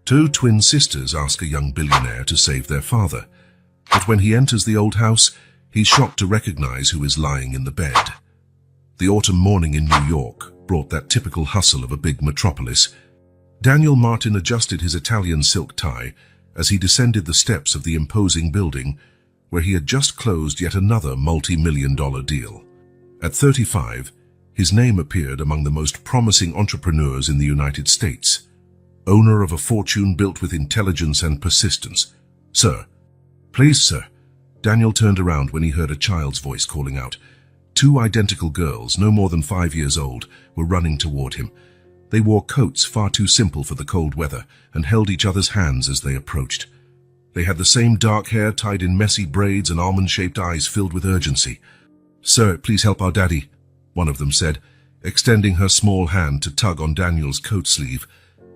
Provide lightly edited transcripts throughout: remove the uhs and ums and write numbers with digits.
Two twin sisters ask a young billionaire to save their father, but when he enters the old house, he's shocked to recognize who is lying in the bed. The autumn morning in New York brought that typical hustle of a big metropolis. Daniel Martin adjusted his Italian silk tie as he descended the steps of the imposing building where he had just closed yet another multi-million-dollar deal. At 35, his name appeared among the most promising entrepreneurs in the United States, owner of a fortune built with intelligence and persistence. "Sir." "Please, sir." Daniel turned around when he heard a child's voice calling out. Two identical girls, no more than 5 years old, were running toward him. They wore coats far too simple for the cold weather and held each other's hands as they approached. They had the same dark hair tied in messy braids and almond-shaped eyes filled with urgency. "Sir, please help our daddy," one of them said, extending her small hand to tug on Daniel's coat sleeve.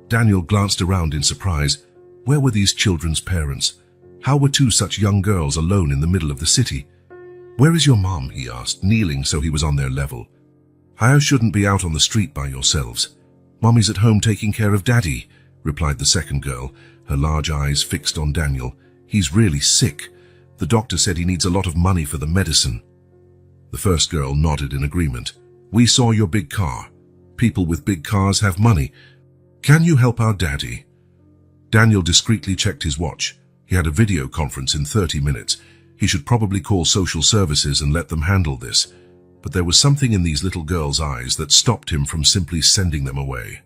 Daniel glanced around in surprise. Where were these children's parents? How were two such young girls alone in the middle of the city? "Where is your mom?" he asked, kneeling so he was on their level. "You shouldn't be out on the street by yourselves. Mommy's at home taking care of Daddy," replied the second girl, her large eyes fixed on Daniel. "He's really sick. The doctor said he needs a lot of money for the medicine." The first girl nodded in agreement. "We saw your big car. People with big cars have money. Can you help our daddy?" Daniel discreetly checked his watch. He had a video conference in 30 minutes. He should probably call social services and let them handle this. But there was something in these little girls' eyes that stopped him from simply sending them away.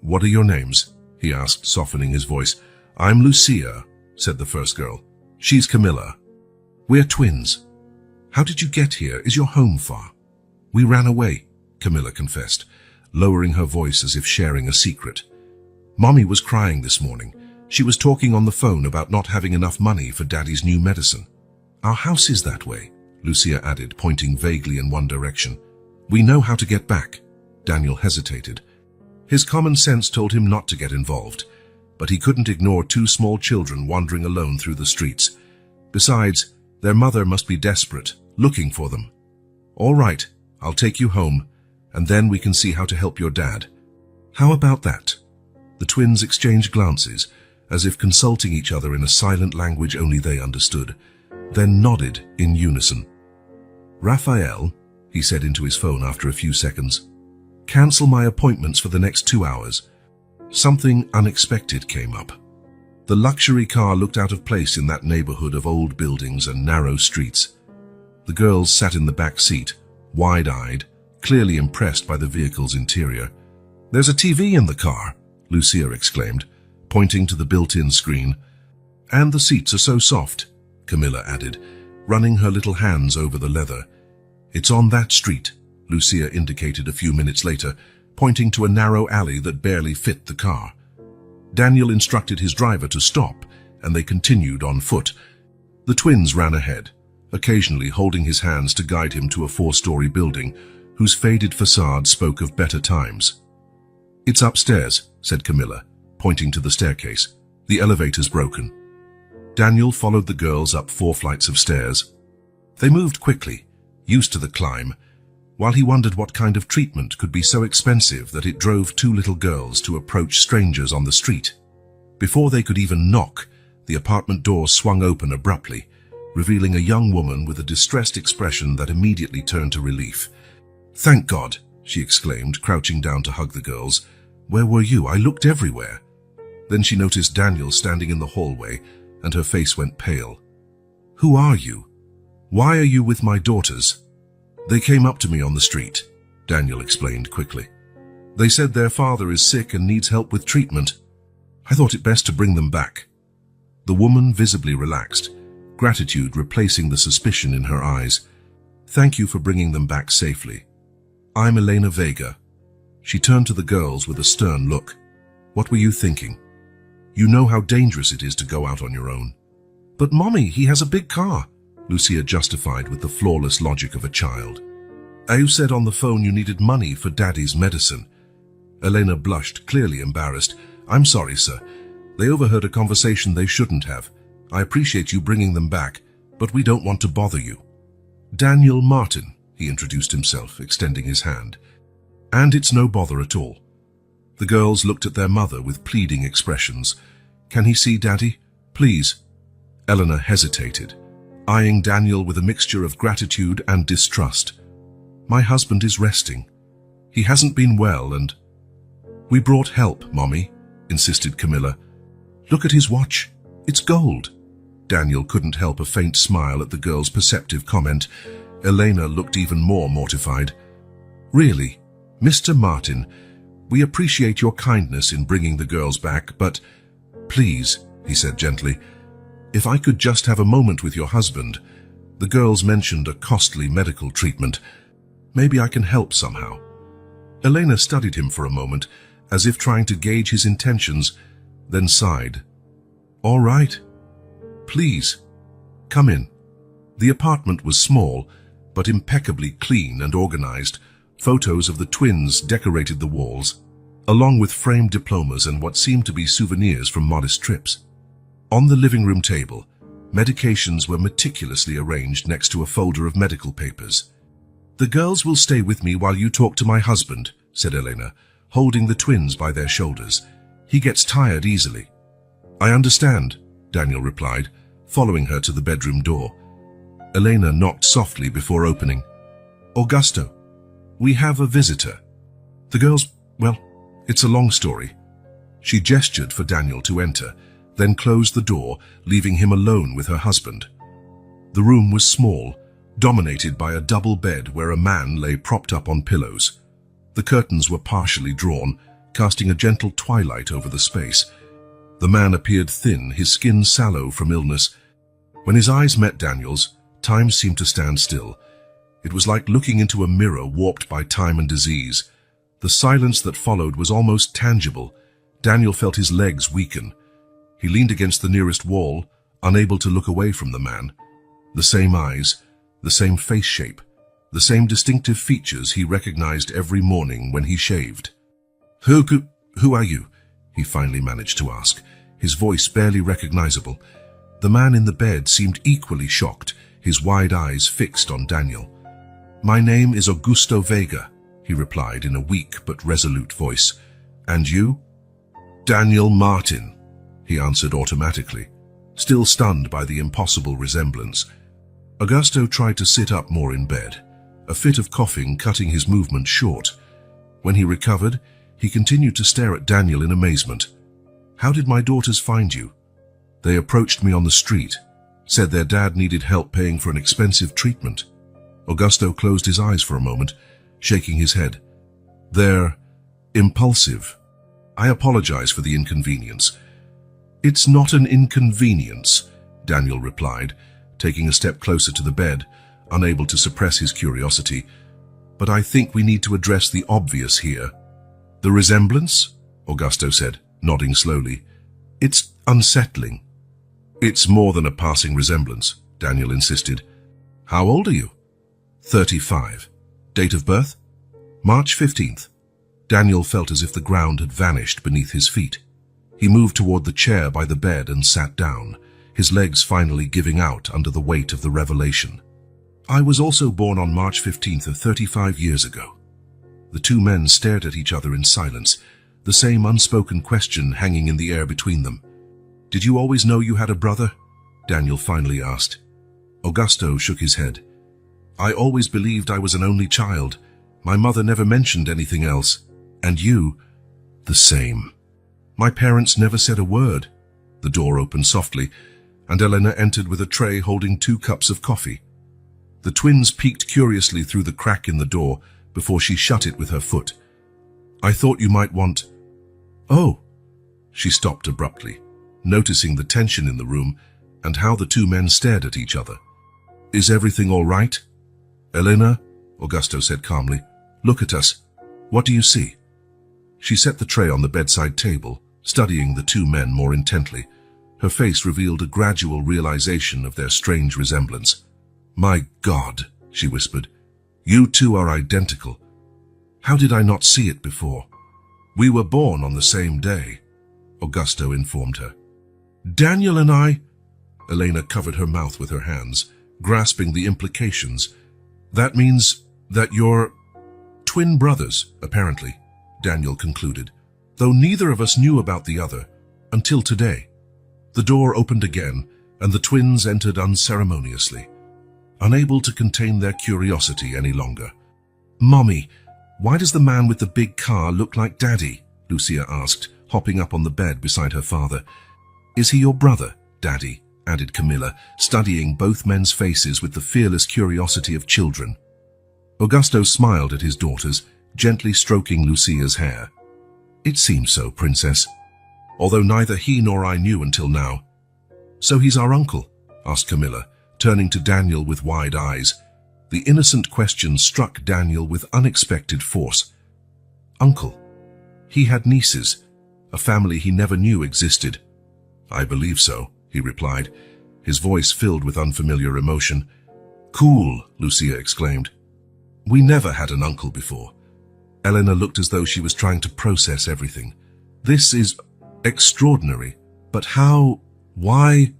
"What are your names?" he asked, softening his voice. "I'm Lucia," said the first girl. "She's Camilla. We're twins." "How did you get here? Is your home far?" "We ran away," Camilla confessed, lowering her voice as if sharing a secret. "Mommy was crying this morning. She was talking on the phone about not having enough money for Daddy's new medicine." "Our house is that way," Lucia added, pointing vaguely in one direction. "We know how to get back." Daniel hesitated. His common sense told him not to get involved, but he couldn't ignore two small children wandering alone through the streets. Besides, their mother must be desperate, looking for them. "All right, I'll take you home, and then we can see how to help your dad." "How about that?" The twins exchanged glances, as if consulting each other in a silent language only they understood, then nodded in unison. "Raphael," he said into his phone after a few seconds, "cancel my appointments for the next 2 hours." Something unexpected came up. The luxury car looked out of place in that neighborhood of old buildings and narrow streets. The girls sat in the back seat, wide-eyed, clearly impressed by the vehicle's interior. "There's a TV in the car," Lucia exclaimed, pointing to the built-in screen. "And the seats are so soft," Camilla added, running her little hands over the leather. "It's on that street," Lucia indicated a few minutes later, pointing to a narrow alley that barely fit the car. Daniel instructed his driver to stop, and they continued on foot. The twins ran ahead, occasionally holding his hands to guide him to a 4-story building whose faded facade spoke of better times. "It's upstairs," said Camilla, pointing to the staircase. "The elevator's broken." Daniel followed the girls up 4 flights of stairs. They moved quickly, used to the climb, while he wondered what kind of treatment could be so expensive that it drove 2 little girls to approach strangers on the street. Before they could even knock, the apartment door swung open abruptly, revealing a young woman with a distressed expression that immediately turned to relief. "Thank God," she exclaimed, crouching down to hug the girls. "Where were you? I looked everywhere." Then she noticed Daniel standing in the hallway, and her face went pale. "Who are you? Why are you with my daughters?" "They came up to me on the street," Daniel explained quickly. "They said their father is sick and needs help with treatment. I thought it best to bring them back." The woman visibly relaxed, gratitude replacing the suspicion in her eyes. "Thank you for bringing them back safely. I'm Elena Vega." She turned to the girls with a stern look. "What were you thinking? You know how dangerous it is to go out on your own." "But Mommy, he has a big car," Lucia justified with the flawless logic of a child. "You said on the phone you needed money for Daddy's medicine." Elena blushed, clearly embarrassed. "I'm sorry, sir. They overheard a conversation they shouldn't have. I appreciate you bringing them back, but we don't want to bother you." "Daniel Martin," he introduced himself, extending his hand. "And it's no bother at all." The girls looked at their mother with pleading expressions. "Can he see Daddy? Please." Eleanor hesitated, eyeing Daniel with a mixture of gratitude and distrust. "My husband is resting. He hasn't been well and—" "We brought help, Mommy," insisted Camilla. "Look at his watch. It's gold." Daniel couldn't help a faint smile at the girl's perceptive comment. Elena looked even more mortified. "Really, Mr. Martin, we appreciate your kindness in bringing the girls back, but please," he said gently, "if I could just have a moment with your husband." The girls mentioned a costly medical treatment. "Maybe I can help somehow." Elena studied him for a moment, as if trying to gauge his intentions, then sighed. "All right. Please, come in." The apartment was small, but impeccably clean and organized. Photos of the twins decorated the walls, along with framed diplomas and what seemed to be souvenirs from modest trips. On the living room table, medications were meticulously arranged next to a folder of medical papers. "The girls will stay with me while you talk to my husband," said Elena, holding the twins by their shoulders. "He gets tired easily." "I understand," Daniel replied, following her to the bedroom door. Elena knocked softly before opening. "Augusto, we have a visitor." The girls, well, it's a long story. She gestured for Daniel to enter, then closed the door, leaving him alone with her husband. The room was small, dominated by a double bed where a man lay propped up on pillows. The curtains were partially drawn, casting a gentle twilight over the space. The man appeared thin, his skin sallow from illness. When his eyes met Daniel's, time seemed to stand still. It was like looking into a mirror warped by time and disease. The silence that followed was almost tangible. Daniel felt his legs weaken. He leaned against the nearest wall, unable to look away from the man. The same eyes, the same face shape, the same distinctive features he recognized every morning when he shaved. Who are you?" he finally managed to ask, his voice barely recognizable. The man in the bed seemed equally shocked, his wide eyes fixed on Daniel. "My name is Augusto Vega," he replied in a weak but resolute voice. "And you?" "Daniel Martin," he answered automatically, still stunned by the impossible resemblance. Augusto tried to sit up more in bed, a fit of coughing cutting his movement short. When he recovered, he continued to stare at Daniel in amazement. "How did my daughters find you?" "They approached me on the street, said their dad needed help paying for an expensive treatment." Augusto closed his eyes for a moment, shaking his head. "They're impulsive. I apologize for the inconvenience." "It's not an inconvenience," Daniel replied, taking a step closer to the bed, unable to suppress his curiosity. "But I think we need to address the obvious here." "The resemblance?" Augusto said, nodding slowly. "It's unsettling." "It's more than a passing resemblance," Daniel insisted. "How old are you?" 35. "Date of birth?" "March 15th. Daniel felt as if the ground had vanished beneath his feet. He moved toward the chair by the bed and sat down, his legs finally giving out under the weight of the revelation. "I was also born on March 15th of 35 years ago." The two men stared at each other in silence, the same unspoken question hanging in the air between them. "Did you always know you had a brother?" Daniel finally asked. Augusto shook his head. "I always believed I was an only child. My mother never mentioned anything else. And you?" "The same. My parents never said a word." The door opened softly, and Elena entered with a tray holding 2 cups of coffee. The twins peeked curiously through the crack in the door before she shut it with her foot. "I thought you might want—" "Oh!" She stopped abruptly, noticing the tension in the room and how the two men stared at each other. "Is everything all right?" "Elena," Augusto said calmly, "look at us. What do you see?" She set the tray on the bedside table, studying the two men more intently. Her face revealed a gradual realization of their strange resemblance. "My God," she whispered, "you two are identical. How did I not see it before?" "We were born on the same day," Augusto informed her. "Daniel and I—" Elena covered her mouth with her hands, grasping the implications. "That means that you're twin brothers, apparently," Daniel concluded. though neither of us knew about the other until today. The door opened again, and the twins entered unceremoniously, unable to contain their curiosity any longer. "Mommy, why does the man with the big car look like Daddy?" Lucia asked, hopping up on the bed beside her father. "Is he your brother, Daddy?" added Camilla, studying both men's faces with the fearless curiosity of children. Augusto smiled at his daughters, gently stroking Lucia's hair. "It seems so, Princess, although neither he nor I knew until now." "So he's our uncle?" asked Camilla, turning to Daniel with wide eyes. The innocent question struck Daniel with unexpected force. "Uncle? He had nieces, a family he never knew existed." "I believe so," he replied, his voice filled with unfamiliar emotion. "Cool," Lucia exclaimed. "We never had an uncle before." Elena looked as though she was trying to process everything. "This is extraordinary, but how? Why?"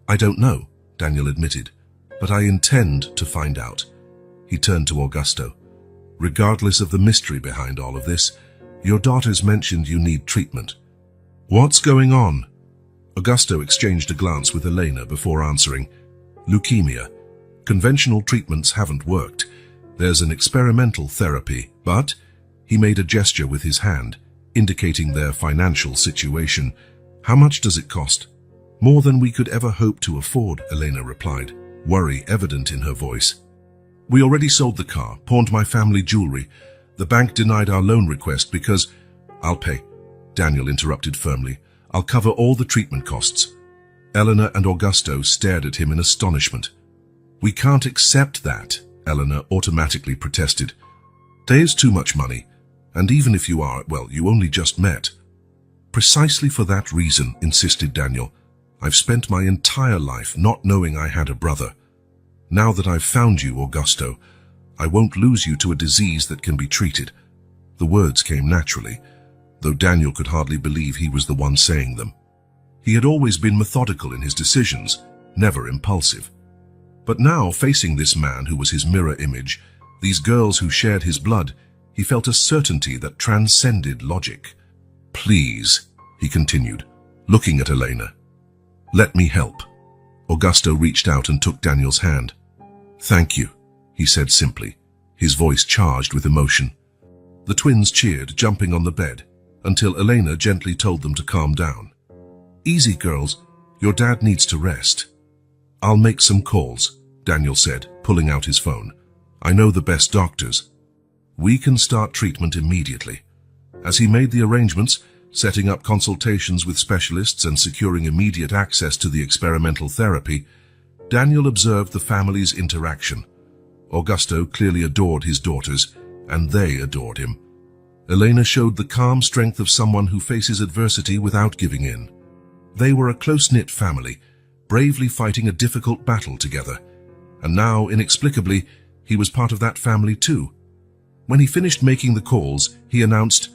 "I don't know," Daniel admitted, "but I intend to find out." He turned to Augusto. "Regardless of the mystery behind all of this, your daughters mentioned you need treatment. What's going on?" Augusto exchanged a glance with Elena before answering. "Leukemia. Conventional treatments haven't worked. There's an experimental therapy, but..." He made a gesture with his hand, indicating their financial situation. "How much does it cost?" "More than we could ever hope to afford," Elena replied, worry evident in her voice. "We already sold the car, pawned my family jewelry. The bank denied our loan request because..." "I'll pay," Daniel interrupted firmly. "I'll cover all the treatment costs." Elena and Augusto stared at him in astonishment. "We can't accept that," Elena automatically protested. "There's too much money, and even if you are, well, you only just met." "Precisely for that reason," insisted Daniel. "I've spent my entire life not knowing I had a brother. Now that I've found you, Augusto, I won't lose you to a disease that can be treated." The words came naturally, though Daniel could hardly believe he was the one saying them. He had always been methodical in his decisions, never impulsive. But now, facing this man who was his mirror image, these girls who shared his blood, he felt a certainty that transcended logic. "Please," he continued, looking at Elena. "Let me help." Augusto reached out and took Daniel's hand. "Thank you," he said simply, his voice charged with emotion. The twins cheered, jumping on the bed, until Elena gently told them to calm down. "Easy, girls. Your dad needs to rest." "I'll make some calls," Daniel said, pulling out his phone. "I know the best doctors. We can start treatment immediately." As he made the arrangements, setting up consultations with specialists and securing immediate access to the experimental therapy, Daniel observed the family's interaction. Augusto clearly adored his daughters, and they adored him. Elena showed the calm strength of someone who faces adversity without giving in. They were a close-knit family, bravely fighting a difficult battle together. And now, inexplicably, he was part of that family too. When he finished making the calls, he announced,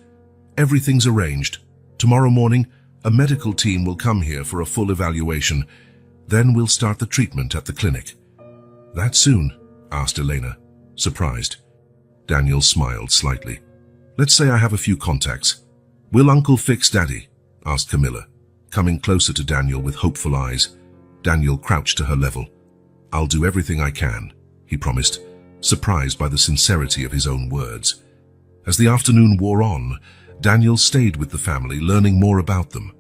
"Everything's arranged. Tomorrow morning, a medical team will come here for a full evaluation. Then we'll start the treatment at the clinic." "That soon?" asked Elena, surprised. Daniel smiled slightly. "Let's say I have a few contacts. Will Uncle fix Daddy?" asked Camilla, coming closer to Daniel with hopeful eyes. Daniel crouched to her level. "I'll do everything I can," he promised, surprised by the sincerity of his own words. As the afternoon wore on, Daniel stayed with the family, learning more about them.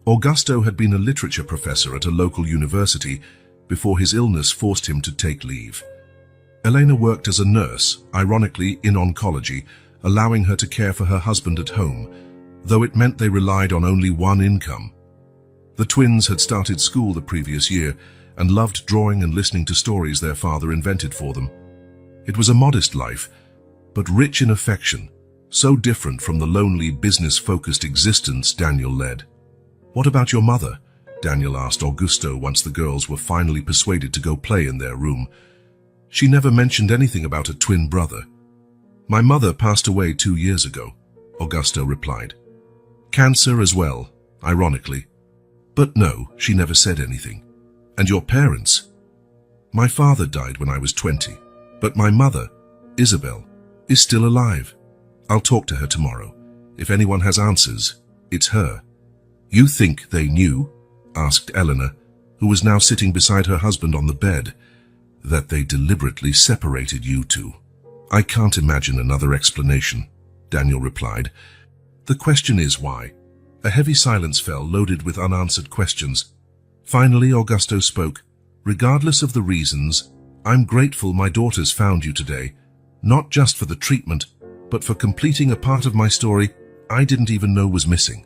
Augusto had been a literature professor at a local university before his illness forced him to take leave. Elena worked as a nurse, ironically in oncology, allowing her to care for her husband at home, though it meant they relied on only one income. The twins had started school the previous year and loved drawing and listening to stories their father invented for them. It was a modest life, but rich in affection, so different from the lonely, business-focused existence Daniel led. "What about your mother?" Daniel asked Augusto once the girls were finally persuaded to go play in their room. "She never mentioned anything about a twin brother." "My mother passed away 2 years ago," Augusto replied. "Cancer as well, ironically. But no, she never said anything." "And your parents?" "My father died when I was 20, but my mother, Isabel, is still alive. I'll talk to her tomorrow. If anyone has answers, it's her. You think they knew? Asked Eleanor, who was now sitting beside her husband on the bed. That they deliberately separated you two. I can't imagine another explanation, Daniel replied. The question is why? A heavy silence fell, loaded with unanswered questions. Finally, Augusto spoke. Regardless of the reasons, I'm grateful my daughters found you today, not just for the treatment, but for completing a part of my story I didn't even know was missing.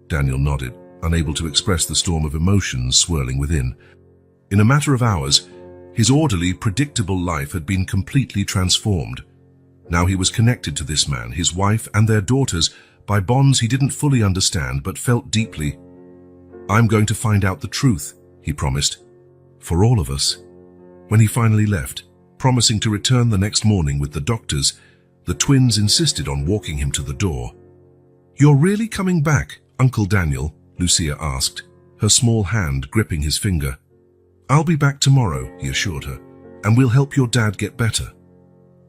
Daniel nodded, unable to express the storm of emotions swirling within. In a matter of hours, his orderly, predictable life had been completely transformed. Now he was connected to this man, his wife, and their daughters by bonds he didn't fully understand but felt deeply. I'm going to find out the truth, he promised. For all of us. When he finally left, promising to return the next morning with the doctors, the twins insisted on walking him to the door. You're really coming back, Uncle Daniel? Lucia asked, her small hand gripping his finger. I'll be back tomorrow, he assured her, and we'll help your dad get better.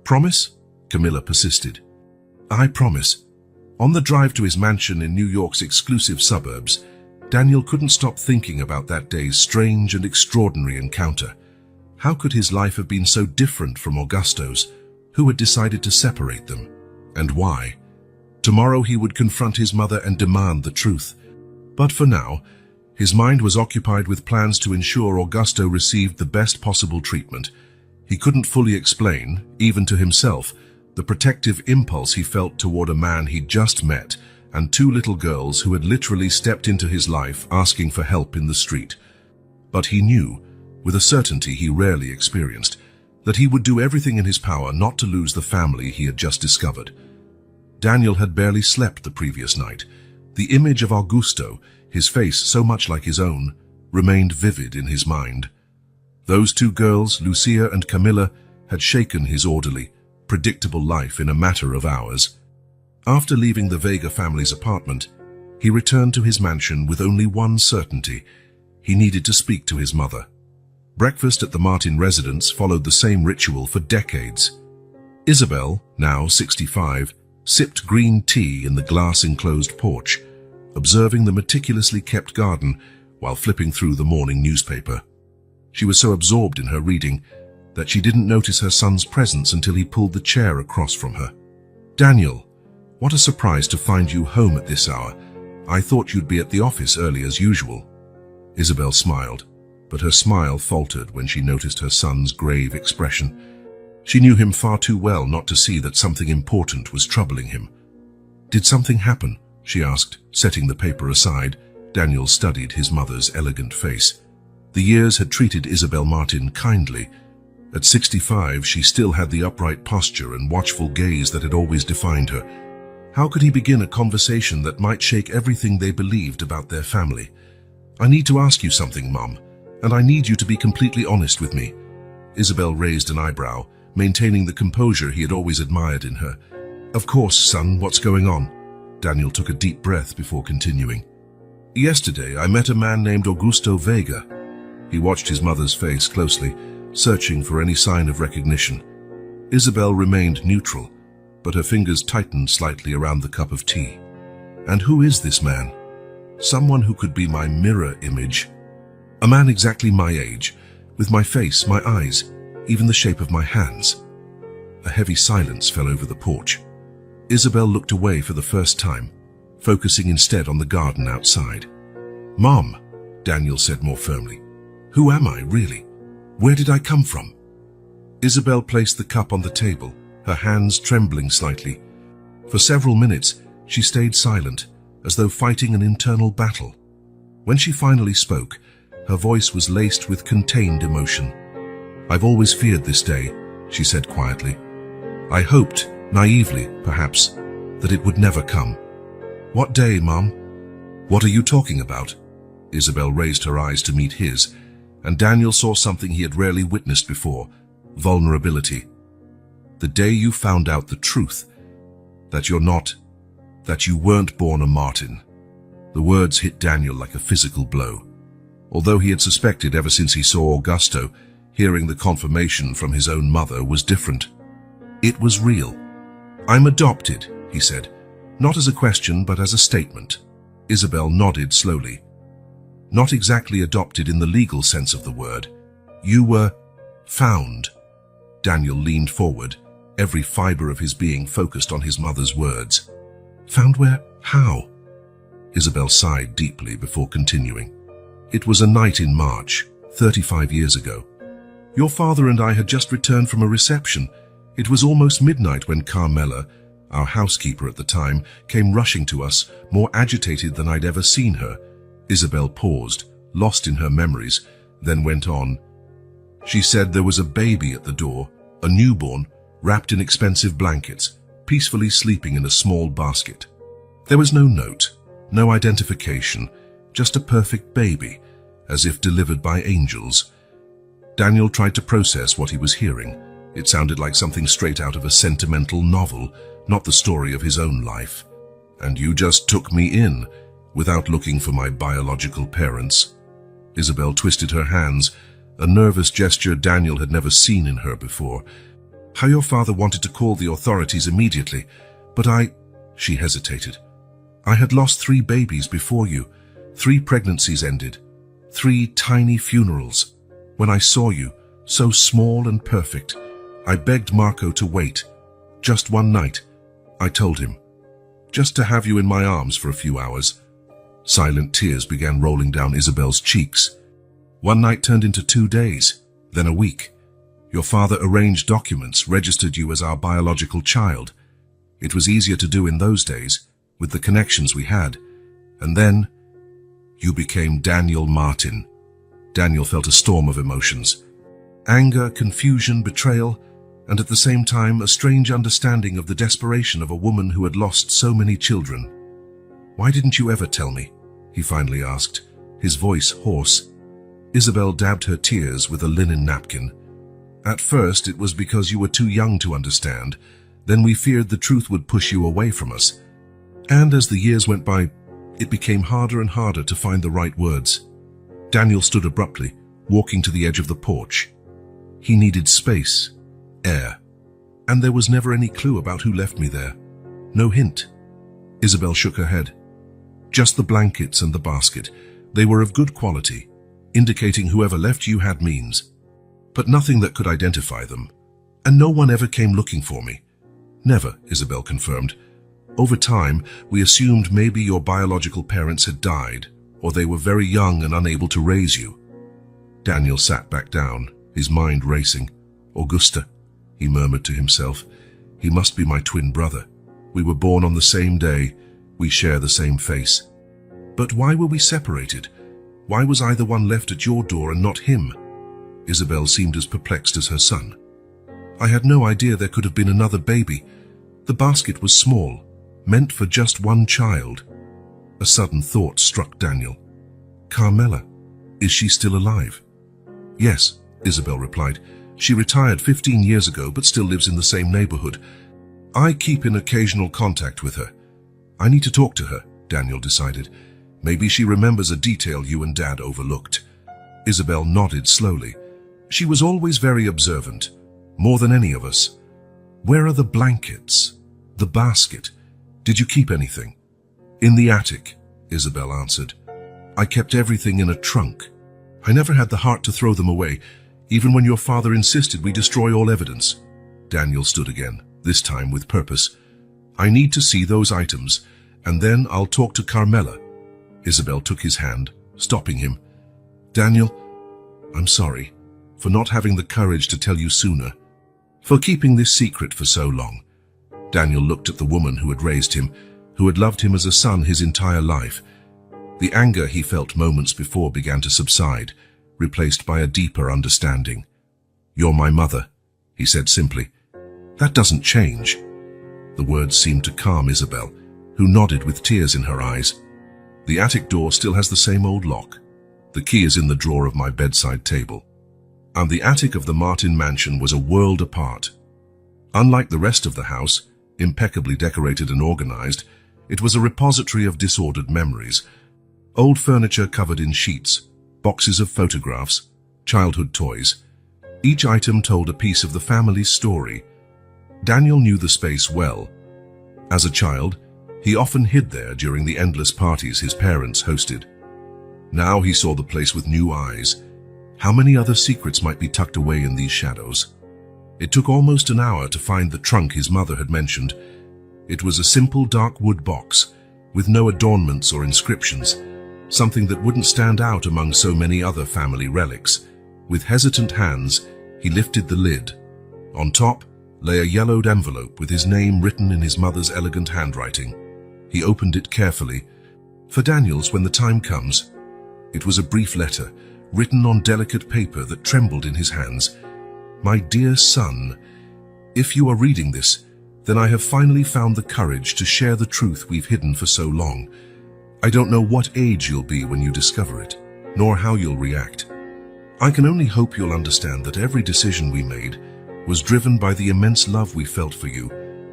Promise? Camilla persisted. I promise. On the drive to his mansion in New York's exclusive suburbs, Daniel couldn't stop thinking about that day's strange and extraordinary encounter. How could his life have been so different from Augusto's, who had decided to separate them? And why? Tomorrow he would confront his mother and demand the truth. But for now, his mind was occupied with plans to ensure Augusto received the best possible treatment. He couldn't fully explain, even to himself, the protective impulse he felt toward a man he'd just met and two little girls who had literally stepped into his life asking for help in the street. But he knew, with a certainty he rarely experienced, that he would do everything in his power not to lose the family he had just discovered. Daniel had barely slept the previous night. The image of Augusto, his face so much like his own, remained vivid in his mind. Those two girls, Lucia and Camilla, had shaken his orderly, predictable life in a matter of hours. After leaving the Vega family's apartment, he returned to his mansion with only one certainty. He needed to speak to his mother. Breakfast at the Martin residence followed the same ritual for decades. Isabel, now 65, sipped green tea in the glass-enclosed porch, observing the meticulously kept garden while flipping through the morning newspaper. She was so absorbed in her reading that she didn't notice her son's presence until he pulled the chair across from her. Daniel, what a surprise to find you home at this hour. I thought you'd be at the office early as usual. Isabel smiled, but her smile faltered when she noticed her son's grave expression. She knew him far too well not to see that something important was troubling him. Did something happen? She asked, setting the paper aside. Daniel studied his mother's elegant face. The years had treated Isabel Martin kindly. At 65, she still had the upright posture and watchful gaze that had always defined her. How could he begin a conversation that might shake everything they believed about their family? I need to ask you something, Mom, and I need you to be completely honest with me. Isabel raised an eyebrow, maintaining the composure he had always admired in her. Of course, son, what's going on? Daniel took a deep breath before continuing. Yesterday, I met a man named Augusto Vega. He watched his mother's face closely, searching for any sign of recognition. Isabel remained neutral, but her fingers tightened slightly around the cup of tea. And who is this man? Someone who could be my mirror image. A man exactly my age, with my face, my eyes, even the shape of my hands. A heavy silence fell over the porch. Isabel looked away for the first time, focusing instead on the garden outside. Mom, Daniel said more firmly. Who am I, really? Where did I come from? Isabel placed the cup on the table, her hands trembling slightly. For several minutes, she stayed silent, as though fighting an internal battle. When she finally spoke, her voice was laced with contained emotion. I've always feared this day, she said quietly. I hoped, naively, perhaps, that it would never come. What day, Mom? What are you talking about? Isabel raised her eyes to meet his, and Daniel saw something he had rarely witnessed before, vulnerability. The day you found out the truth, that you weren't born a Martin. The words hit Daniel like a physical blow. Although he had suspected ever since he saw Augusto, hearing the confirmation from his own mother was different. It was real. I'm adopted, he said, Not as a question, but as a statement. Isabel nodded slowly. Not exactly adopted in the legal sense of the word. You were found. Daniel leaned forward, every fiber of his being focused on his mother's words. Found where? How? Isabel sighed deeply before continuing. It was a night in March, 35 years ago. Your father and I had just returned from a reception. It was almost midnight when Carmela, our housekeeper at the time, came rushing to us, more agitated than I'd ever seen her. Isabel paused, lost in her memories, then went on. She said there was a baby at the door, a newborn, wrapped in expensive blankets, peacefully sleeping in a small basket. There was no note, no identification, just a perfect baby, as if delivered by angels. Daniel tried to process what he was hearing. It sounded like something straight out of a sentimental novel, not the story of his own life. And you just took me in, without looking for my biological parents. Isabel twisted her hands, a nervous gesture Daniel had never seen in her before. How your father wanted to call the authorities immediately, but she hesitated. I had lost 3 babies before you. 3 pregnancies ended. 3 tiny funerals. When I saw you, so small and perfect, I begged Marco to wait. Just one night, I told him. Just to have you in my arms for a few hours. Silent tears began rolling down Isabel's cheeks. One night turned into 2 days, then a week. Your father arranged documents, registered you as our biological child. It was easier to do in those days, with the connections we had. And then, you became Daniel Martin. Daniel felt a storm of emotions. Anger, confusion, betrayal, and at the same time a strange understanding of the desperation of a woman who had lost so many children. Why didn't you ever tell me? He finally asked, his voice hoarse. Isabel dabbed her tears with a linen napkin. At first it was because you were too young to understand. Then we feared the truth would push you away from us. And as the years went by, it became harder and harder to find the right words. Daniel stood abruptly, walking to the edge of the porch. He needed space, air, and there was never any clue about who left me there. No hint. Isabel shook her head. Just the blankets and the basket. They were of good quality, indicating whoever left you had means. But nothing that could identify them. And no one ever came looking for me. Never, Isabel confirmed. Over time, we assumed maybe your biological parents had died, or they were very young and unable to raise you. Daniel sat back down, his mind racing. Augusta, he murmured to himself. He must be my twin brother. We were born on the same day. We share the same face. But why were we separated? Why was I the one left at your door and not him? Isabel seemed as perplexed as her son. I had no idea there could have been another baby. The basket was small, meant for just one child. A sudden thought struck Daniel. Carmela, is she still alive? Yes, Isabel replied. She retired 15 years ago but still lives in the same neighborhood. I keep in occasional contact with her. I need to talk to her, Daniel decided. Maybe she remembers a detail you and Dad overlooked. Isabel nodded slowly. She was always very observant, more than any of us. Where are the blankets? The basket? Did you keep anything? In the attic, Isabel answered. I kept everything in a trunk. I never had the heart to throw them away, even when your father insisted we destroy all evidence. Daniel stood again, this time with purpose. I need to see those items, and then I'll talk to Carmela. Isabel took his hand, stopping him. Daniel, I'm sorry for not having the courage to tell you sooner, for keeping this secret for so long. Daniel looked at the woman who had raised him, who had loved him as a son his entire life. The anger he felt moments before began to subside, replaced by a deeper understanding. You're my mother, he said simply. That doesn't change. The words seemed to calm Isabel, who nodded with tears in her eyes. The attic door still has the same old lock. The key is in the drawer of my bedside table. And the attic of the Martin mansion was a world apart. Unlike the rest of the house, impeccably decorated and organized, it was a repository of disordered memories. Old furniture covered in sheets, boxes of photographs, childhood toys. Each item told a piece of the family's story. Daniel knew the space well. As a child, He often hid there during the endless parties his parents hosted. Now he saw the place with new eyes. How many other secrets might be tucked away in these shadows? It took almost an hour to find the trunk his mother had mentioned. It was a simple dark wood box, with no adornments or inscriptions, something that wouldn't stand out among so many other family relics. With hesitant hands, he lifted the lid. On top lay a yellowed envelope with his name written in his mother's elegant handwriting. He opened it carefully. "For Daniels, when the time comes." It was a brief letter, written on delicate paper that trembled in his hands. "My dear son, if you are reading this, then I have finally found the courage to share the truth we've hidden for so long. I don't know what age you'll be when you discover it, nor how you'll react. I can only hope you'll understand that every decision we made was driven by the immense love we felt for you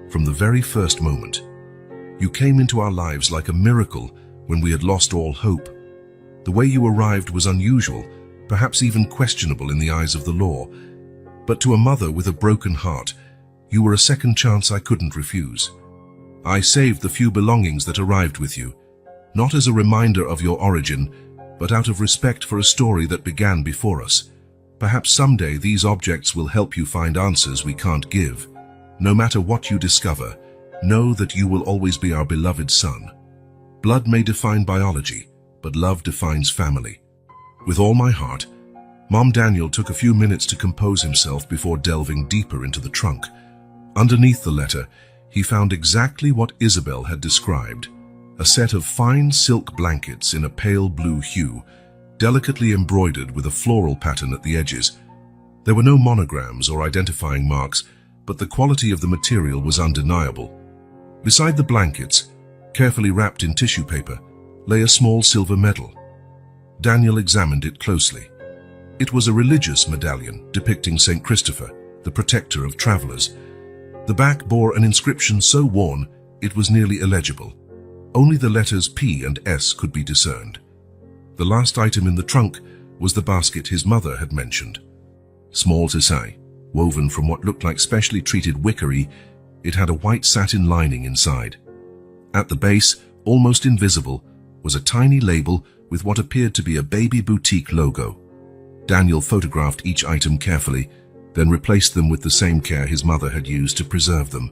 from the very first moment. You came into our lives like a miracle when we had lost all hope. The way you arrived was unusual, perhaps even questionable in the eyes of the law. But to a mother with a broken heart, you were a second chance I couldn't refuse. I saved the few belongings that arrived with you, not as a reminder of your origin, but out of respect for a story that began before us. Perhaps someday these objects will help you find answers we can't give. No matter what you discover, know that you will always be our beloved son. Blood may define biology, but love defines family." With all my heart, Mom Daniel took a few minutes to compose himself before delving deeper into the trunk. Underneath the letter, he found exactly what Isabel had described: a set of fine silk blankets in a pale blue hue, delicately embroidered with a floral pattern at the edges. There were no monograms or identifying marks, but the quality of the material was undeniable. Beside the blankets, carefully wrapped in tissue paper, lay a small silver medal. Daniel examined it closely. It was a religious medallion depicting St. Christopher, the protector of travelers. The back bore an inscription so worn it was nearly illegible. Only the letters P and S could be discerned. The last item in the trunk was the basket his mother had mentioned. Small to say, woven from what looked like specially treated wickery, it had a white satin lining inside. At the base, almost invisible, was a tiny label with what appeared to be a baby boutique logo. Daniel photographed each item carefully, then replaced them with the same care his mother had used to preserve them.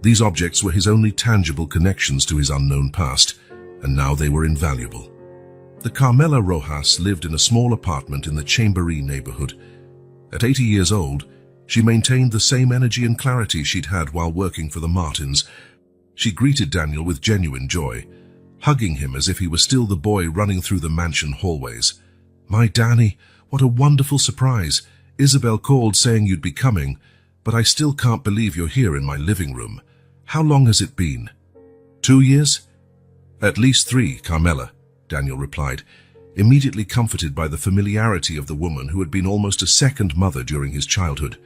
These objects were his only tangible connections to his unknown past, and now they were invaluable. The Carmela Rojas lived in a small apartment in the Chambery neighborhood. At 80 years old, she maintained the same energy and clarity she'd had while working for the Martins. She greeted Daniel with genuine joy, hugging him as if he were still the boy running through the mansion hallways. "My Danny, what a wonderful surprise. Isabel called saying you'd be coming, but I still can't believe you're here in my living room. How long has it been?" 2 years? "At least 3, Carmela," Daniel replied, immediately comforted by the familiarity of the woman who had been almost a second mother during his childhood.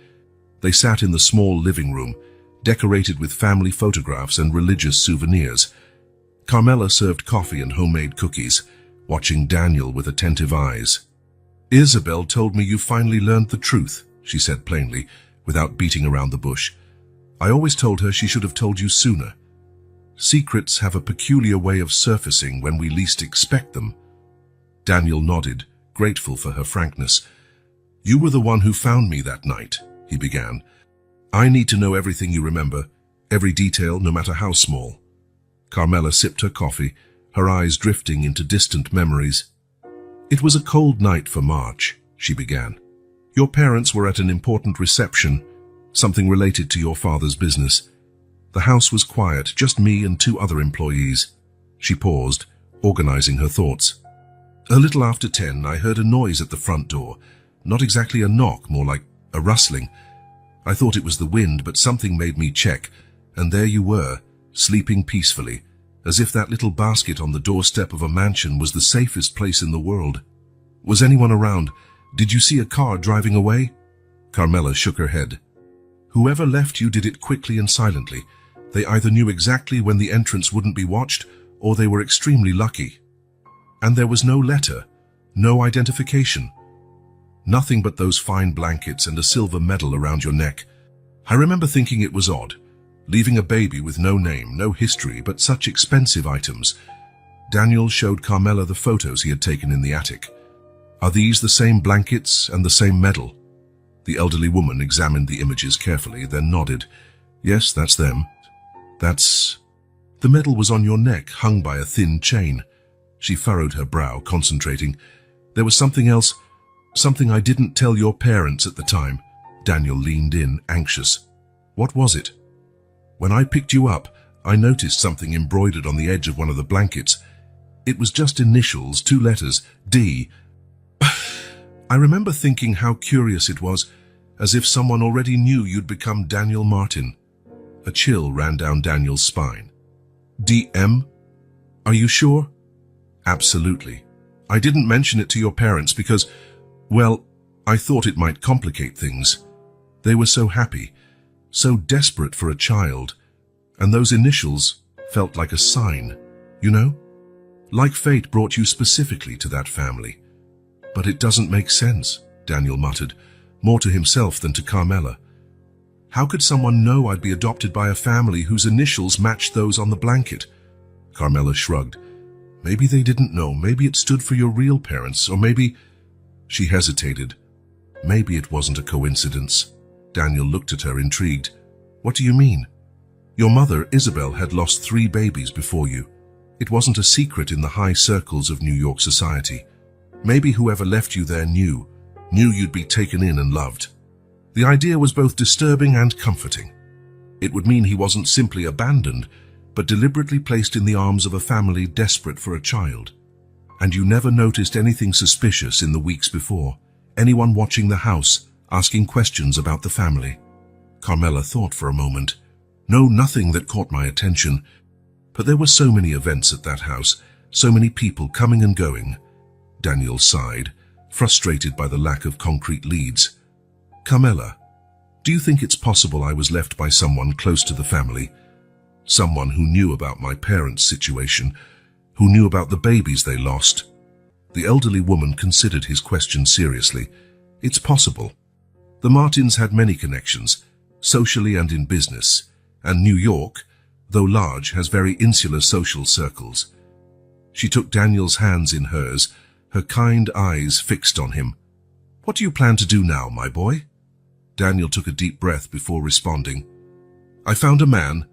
They sat in the small living room, decorated with family photographs and religious souvenirs. Carmela served coffee and homemade cookies, watching Daniel with attentive eyes. "Isabel told me you finally learned the truth," she said plainly, without beating around the bush. "I always told her she should have told you sooner. Secrets have a peculiar way of surfacing when we least expect them." Daniel nodded, grateful for her frankness. "You were the one who found me that night," he began. "I need to know everything you remember, every detail, no matter how small." Carmela sipped her coffee, her eyes drifting into distant memories. "It was a cold night for March," she began. "Your parents were at an important reception, something related to your father's business. The house was quiet, just me and 2 other employees." She paused, organizing her thoughts. "A little after 10, I heard a noise at the front door. Not exactly a knock, more like a rustling. I thought it was the wind, but something made me check, and there you were, sleeping peacefully, as if that little basket on the doorstep of a mansion was the safest place in the world. Was anyone around? Did you see a car driving away?" Carmela shook her head. "Whoever left you did it quickly and silently. They either knew exactly when the entrance wouldn't be watched, or they were extremely lucky. And there was no letter, no identification. Nothing but those fine blankets and a silver medal around your neck. I remember thinking it was odd, leaving a baby with no name, no history, but such expensive items. Daniel showed Carmela the photos he had taken in the attic. Are these the same blankets and the same medal? The elderly woman examined the images carefully, then nodded. Yes, that's them. That's... The medal was on your neck, hung by a thin chain. She furrowed her brow, concentrating. There was something else, something I didn't tell your parents at the time. Daniel leaned in, anxious. What was it? When I picked you up, I noticed something embroidered on the edge of one of the blankets. It was just initials, 2 letters, D. I remember thinking how curious it was, as if someone already knew you'd become Daniel Martin. A chill ran down Daniel's spine. DM? Are you sure? Absolutely. I didn't mention it to your parents because, well, I thought it might complicate things. They were so happy, so desperate for a child, and those initials felt like a sign, you know? Like fate brought you specifically to that family. But it doesn't make sense, Daniel muttered, more to himself than to Carmela. How could someone know I'd be adopted by a family whose initials matched those on the blanket? Carmela shrugged. Maybe they didn't know, maybe it stood for your real parents, or maybe... She hesitated. Maybe it wasn't a coincidence. Daniel looked at her, intrigued. What do you mean? Your mother, Isabel, had lost 3 babies before you. It wasn't a secret in the high circles of New York society. Maybe whoever left you there knew you'd be taken in and loved. The idea was both disturbing and comforting. It would mean he wasn't simply abandoned, but deliberately placed in the arms of a family desperate for a child. And you never noticed anything suspicious in the weeks before? Anyone watching the house, asking questions about the family? Carmela thought for a moment. No, nothing that caught my attention. But there were so many events at that house, so many people coming and going. Daniel sighed, frustrated by the lack of concrete leads. Carmela, do you think it's possible I was left by someone close to the family? Someone who knew about my parents' situation, who knew about the babies they lost? The elderly woman considered his question seriously. It's possible. The Martins had many connections, socially and in business, and New York, though large, has very insular social circles. She took Daniel's hands in hers, her kind eyes fixed on him. What do you plan to do now, my boy? Daniel took a deep breath before responding. I found a man,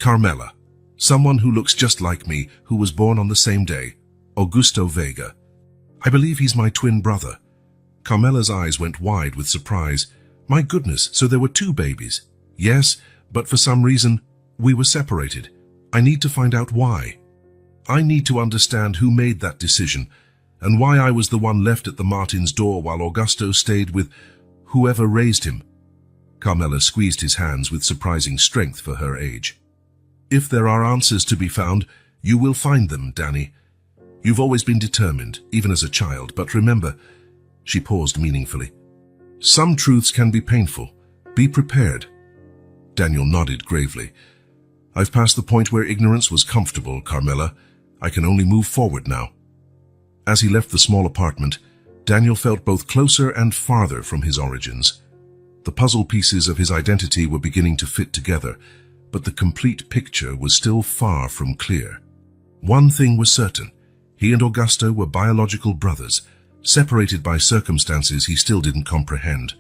Carmela, someone who looks just like me, who was born on the same day, Augusto Vega. I believe he's my twin brother. Carmela's eyes went wide with surprise. My goodness, so there were 2 babies. Yes, but for some reason, we were separated. I need to find out why. I need to understand who made that decision, and why I was the one left at the Martins' door while Augusto stayed with whoever raised him. Carmela squeezed his hands with surprising strength for her age. If there are answers to be found, you will find them, Danny. You've always been determined, even as a child, but remember, she paused meaningfully. Some truths can be painful. Be prepared. Daniel nodded gravely. I've passed the point where ignorance was comfortable, Carmela. I can only move forward now. As he left the small apartment, Daniel felt both closer and farther from his origins. The puzzle pieces of his identity were beginning to fit together, but the complete picture was still far from clear. One thing was certain. He and Augusto were biological brothers, separated by circumstances he still didn't comprehend.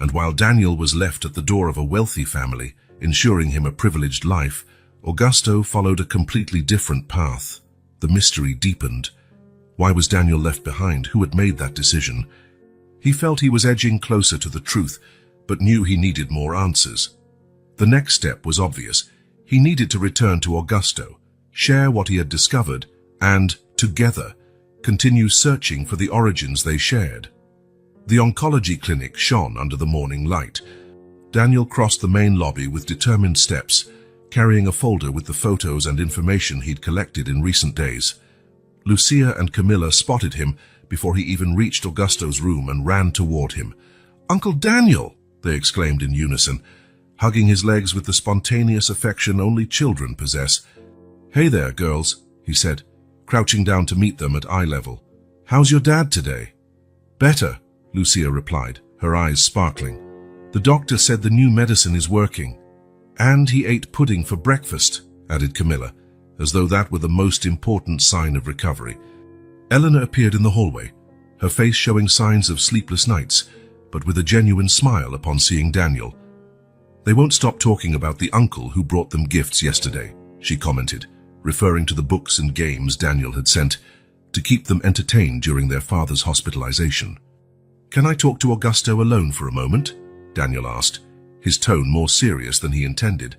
And while Daniel was left at the door of a wealthy family, ensuring him a privileged life, Augusto followed a completely different path. The mystery deepened. Why was Daniel left behind? Who had made that decision? He felt he was edging closer to the truth, but knew he needed more answers. The next step was obvious. He needed to return to Augusto, share what he had discovered, and, together, continue searching for the origins they shared. The oncology clinic shone under the morning light. Daniel crossed the main lobby with determined steps, carrying a folder with the photos and information he'd collected in recent days. Lucia and Camilla spotted him before he even reached Augusto's room and ran toward him. "Uncle Daniel!" they exclaimed in unison, hugging his legs with the spontaneous affection only children possess. "Hey there, girls," he said, crouching down to meet them at eye level. "How's your dad today?" "Better," Lucia replied, her eyes sparkling. "The doctor said the new medicine is working." And he ate pudding for breakfast, added Camilla, as though that were the most important sign of recovery. Eleanor appeared in the hallway, her face showing signs of sleepless nights, but with a genuine smile upon seeing Daniel. "They won't stop talking about the uncle who brought them gifts yesterday," she commented, referring to the books and games Daniel had sent to keep them entertained during their father's hospitalization. "Can I talk to Augusto alone for a moment?" Daniel asked, his tone more serious than he intended.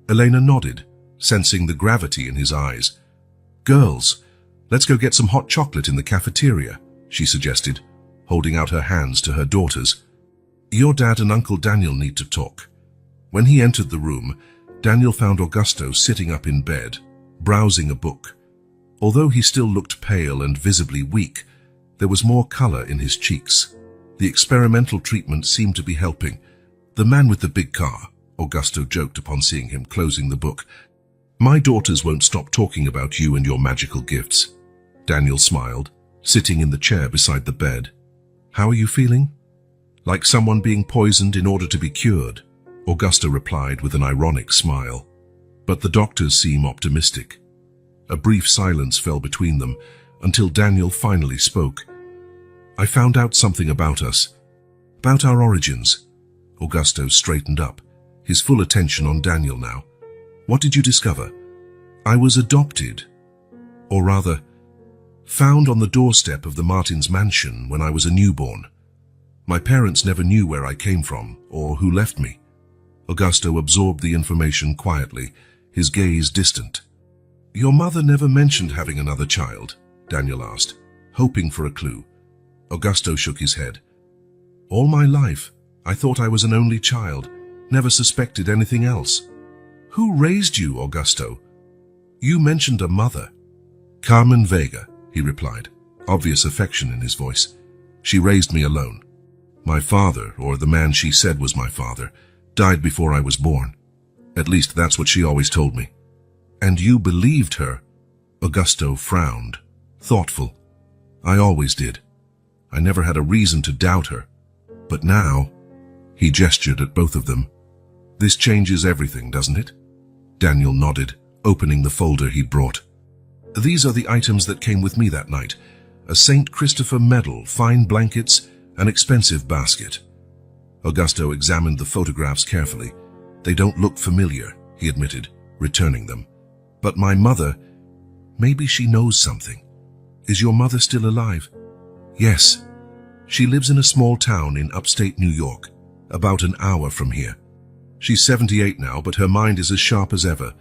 Elena nodded, sensing the gravity in his eyes. "Girls, let's go get some hot chocolate in the cafeteria," she suggested, holding out her hands to her daughters. "Your dad and Uncle Daniel need to talk." When he entered the room, Daniel found Augusto sitting up in bed, browsing a book. Although he still looked pale and visibly weak, there was more color in his cheeks. The experimental treatment seemed to be helping. "The man with the big car," Augusto joked upon seeing him closing the book. "My daughters won't stop talking about you and your magical gifts." Daniel smiled, sitting in the chair beside the bed. "How are you feeling?" "Like someone being poisoned in order to be cured," Augusto replied with an ironic smile. "But the doctors seem optimistic." A brief silence fell between them until Daniel finally spoke. "I found out something about us, about our origins." Augusto straightened up, his full attention on Daniel now. "What did you discover?" "I was adopted, or rather, found on the doorstep of the Martins' mansion when I was a newborn. My parents never knew where I came from or who left me." Augusto absorbed the information quietly, his gaze distant. "Your mother never mentioned having another child?" Daniel asked, hoping for a clue. Augusto shook his head. "All my life, I thought I was an only child, never suspected anything else." "Who raised you, Augusto?" "You mentioned a mother." "Carmen Vega," he replied, obvious affection in his voice. "She raised me alone. My father, or the man she said was my father, died before I was born. At least that's what she always told me." "And you believed her?" Augusto frowned, thoughtful. "I always did. I never had a reason to doubt her. But now," he gestured at both of them, "this changes everything, doesn't it?" Daniel nodded, opening the folder he'd brought. "These are the items that came with me that night. A St. Christopher medal, fine blankets, an expensive basket." Augusto examined the photographs carefully. "They don't look familiar," he admitted, returning them. "But my mother, maybe she knows something. Is your mother still alive?" "Yes. She lives in a small town in upstate New York, about an hour from here. She's 78 now, but her mind is as sharp as ever."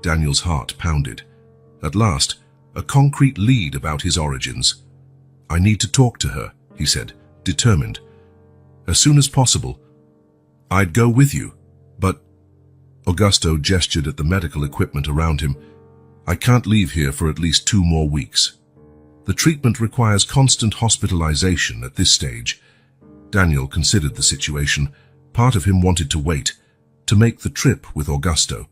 Daniel's heart pounded. At last, a concrete lead about his origins. "I need to talk to her," he said, determined. "As soon as possible. I'd go with you, but—" Augusto gestured at the medical equipment around him. "I can't leave here for at least 2 more weeks. The treatment requires constant hospitalization at this stage." Daniel considered the situation. Part of him wanted to wait, to make the trip with Augusto,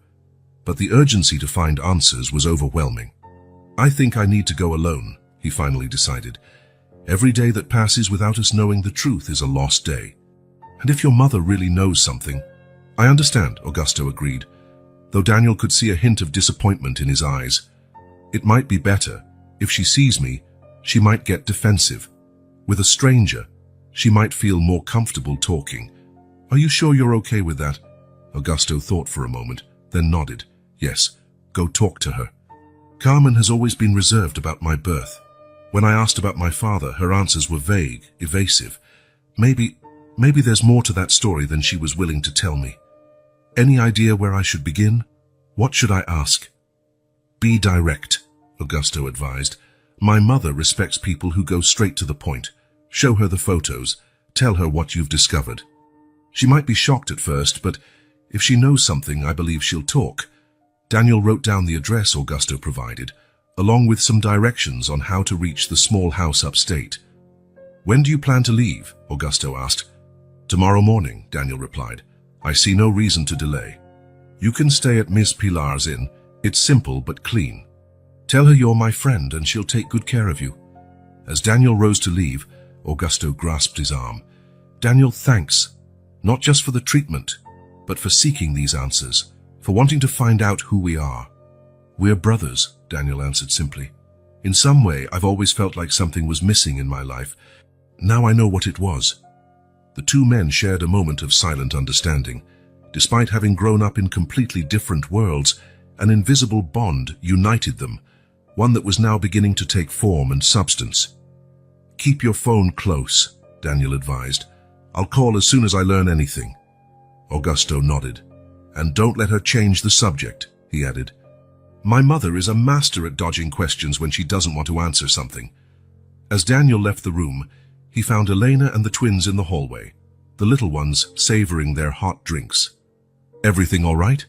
but the urgency to find answers was overwhelming. "I think I need to go alone," he finally decided. "Every day that passes without us knowing the truth is a lost day. And if your mother really knows something—" "I understand," Augusto agreed, though Daniel could see a hint of disappointment in his eyes. "It might be better. If she sees me, she might get defensive. With a stranger, she might feel more comfortable talking. Are you sure you're okay with that?" Augusto thought for a moment, then nodded. "Yes, go talk to her. Carmen has always been reserved about my birth. When I asked about my father, her answers were vague, evasive. Maybe there's more to that story than she was willing to tell me. Any idea where I should begin? What should I ask?" "Be direct," Augusto advised. "My mother respects people who go straight to the point. Show her the photos. Tell her what you've discovered. She might be shocked at first, but if she knows something, I believe she'll talk." Daniel wrote down the address Augusto provided, along with some directions on how to reach the small house upstate. "When do you plan to leave?" Augusto asked. "Tomorrow morning," Daniel replied. "I see no reason to delay. You can stay at Miss Pilar's inn. It's simple but clean. Tell her you're my friend and she'll take good care of you." As Daniel rose to leave, Augusto grasped his arm. "Daniel, thanks. Not just for the treatment, but for seeking these answers, for wanting to find out who we are. "We're brothers," Daniel answered simply. "In some way, I've always felt like something was missing in my life. Now I know what it was." The two men shared a moment of silent understanding. Despite having grown up in completely different worlds, an invisible bond united them, one that was now beginning to take form and substance. "Keep your phone close," Daniel advised. "I'll call as soon as I learn anything." Augusto nodded. "And don't let her change the subject," he added. "My mother is a master at dodging questions when she doesn't want to answer something." As Daniel left the room, he found Elena and the twins in the hallway, the little ones savoring their hot drinks. "Everything all right?"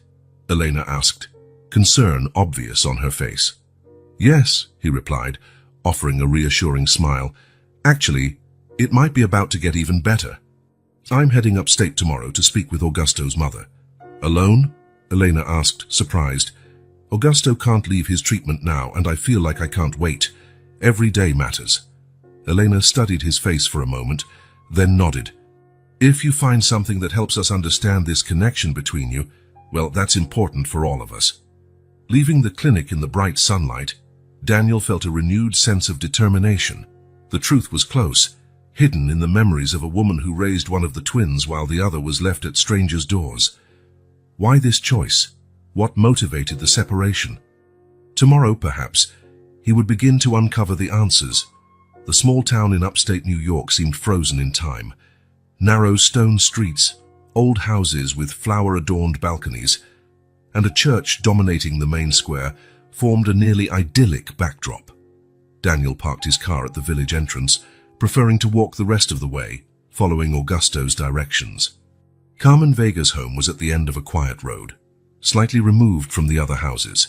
Elena asked, concern obvious on her face. "Yes," he replied, offering a reassuring smile. "Actually, it might be about to get even better. I'm heading upstate tomorrow to speak with Augusto's mother." "Alone?" Elena asked, surprised. "Augusto can't leave his treatment now, and I feel like I can't wait. Every day matters." Elena studied his face for a moment, then nodded. "If you find something that helps us understand this connection between you, well, that's important for all of us." Leaving the clinic in the bright sunlight, Daniel felt a renewed sense of determination. The truth was close, hidden in the memories of a woman who raised one of the twins while the other was left at strangers' doors. Why this choice? What motivated the separation? Tomorrow, perhaps, he would begin to uncover the answers. The small town in upstate New York seemed frozen in time. Narrow stone streets, old houses with flower-adorned balconies, and a church dominating the main square formed a nearly idyllic backdrop. Daniel parked his car at the village entrance, preferring to walk the rest of the way, following Augusto's directions. Carmen Vega's home was at the end of a quiet road, slightly removed from the other houses.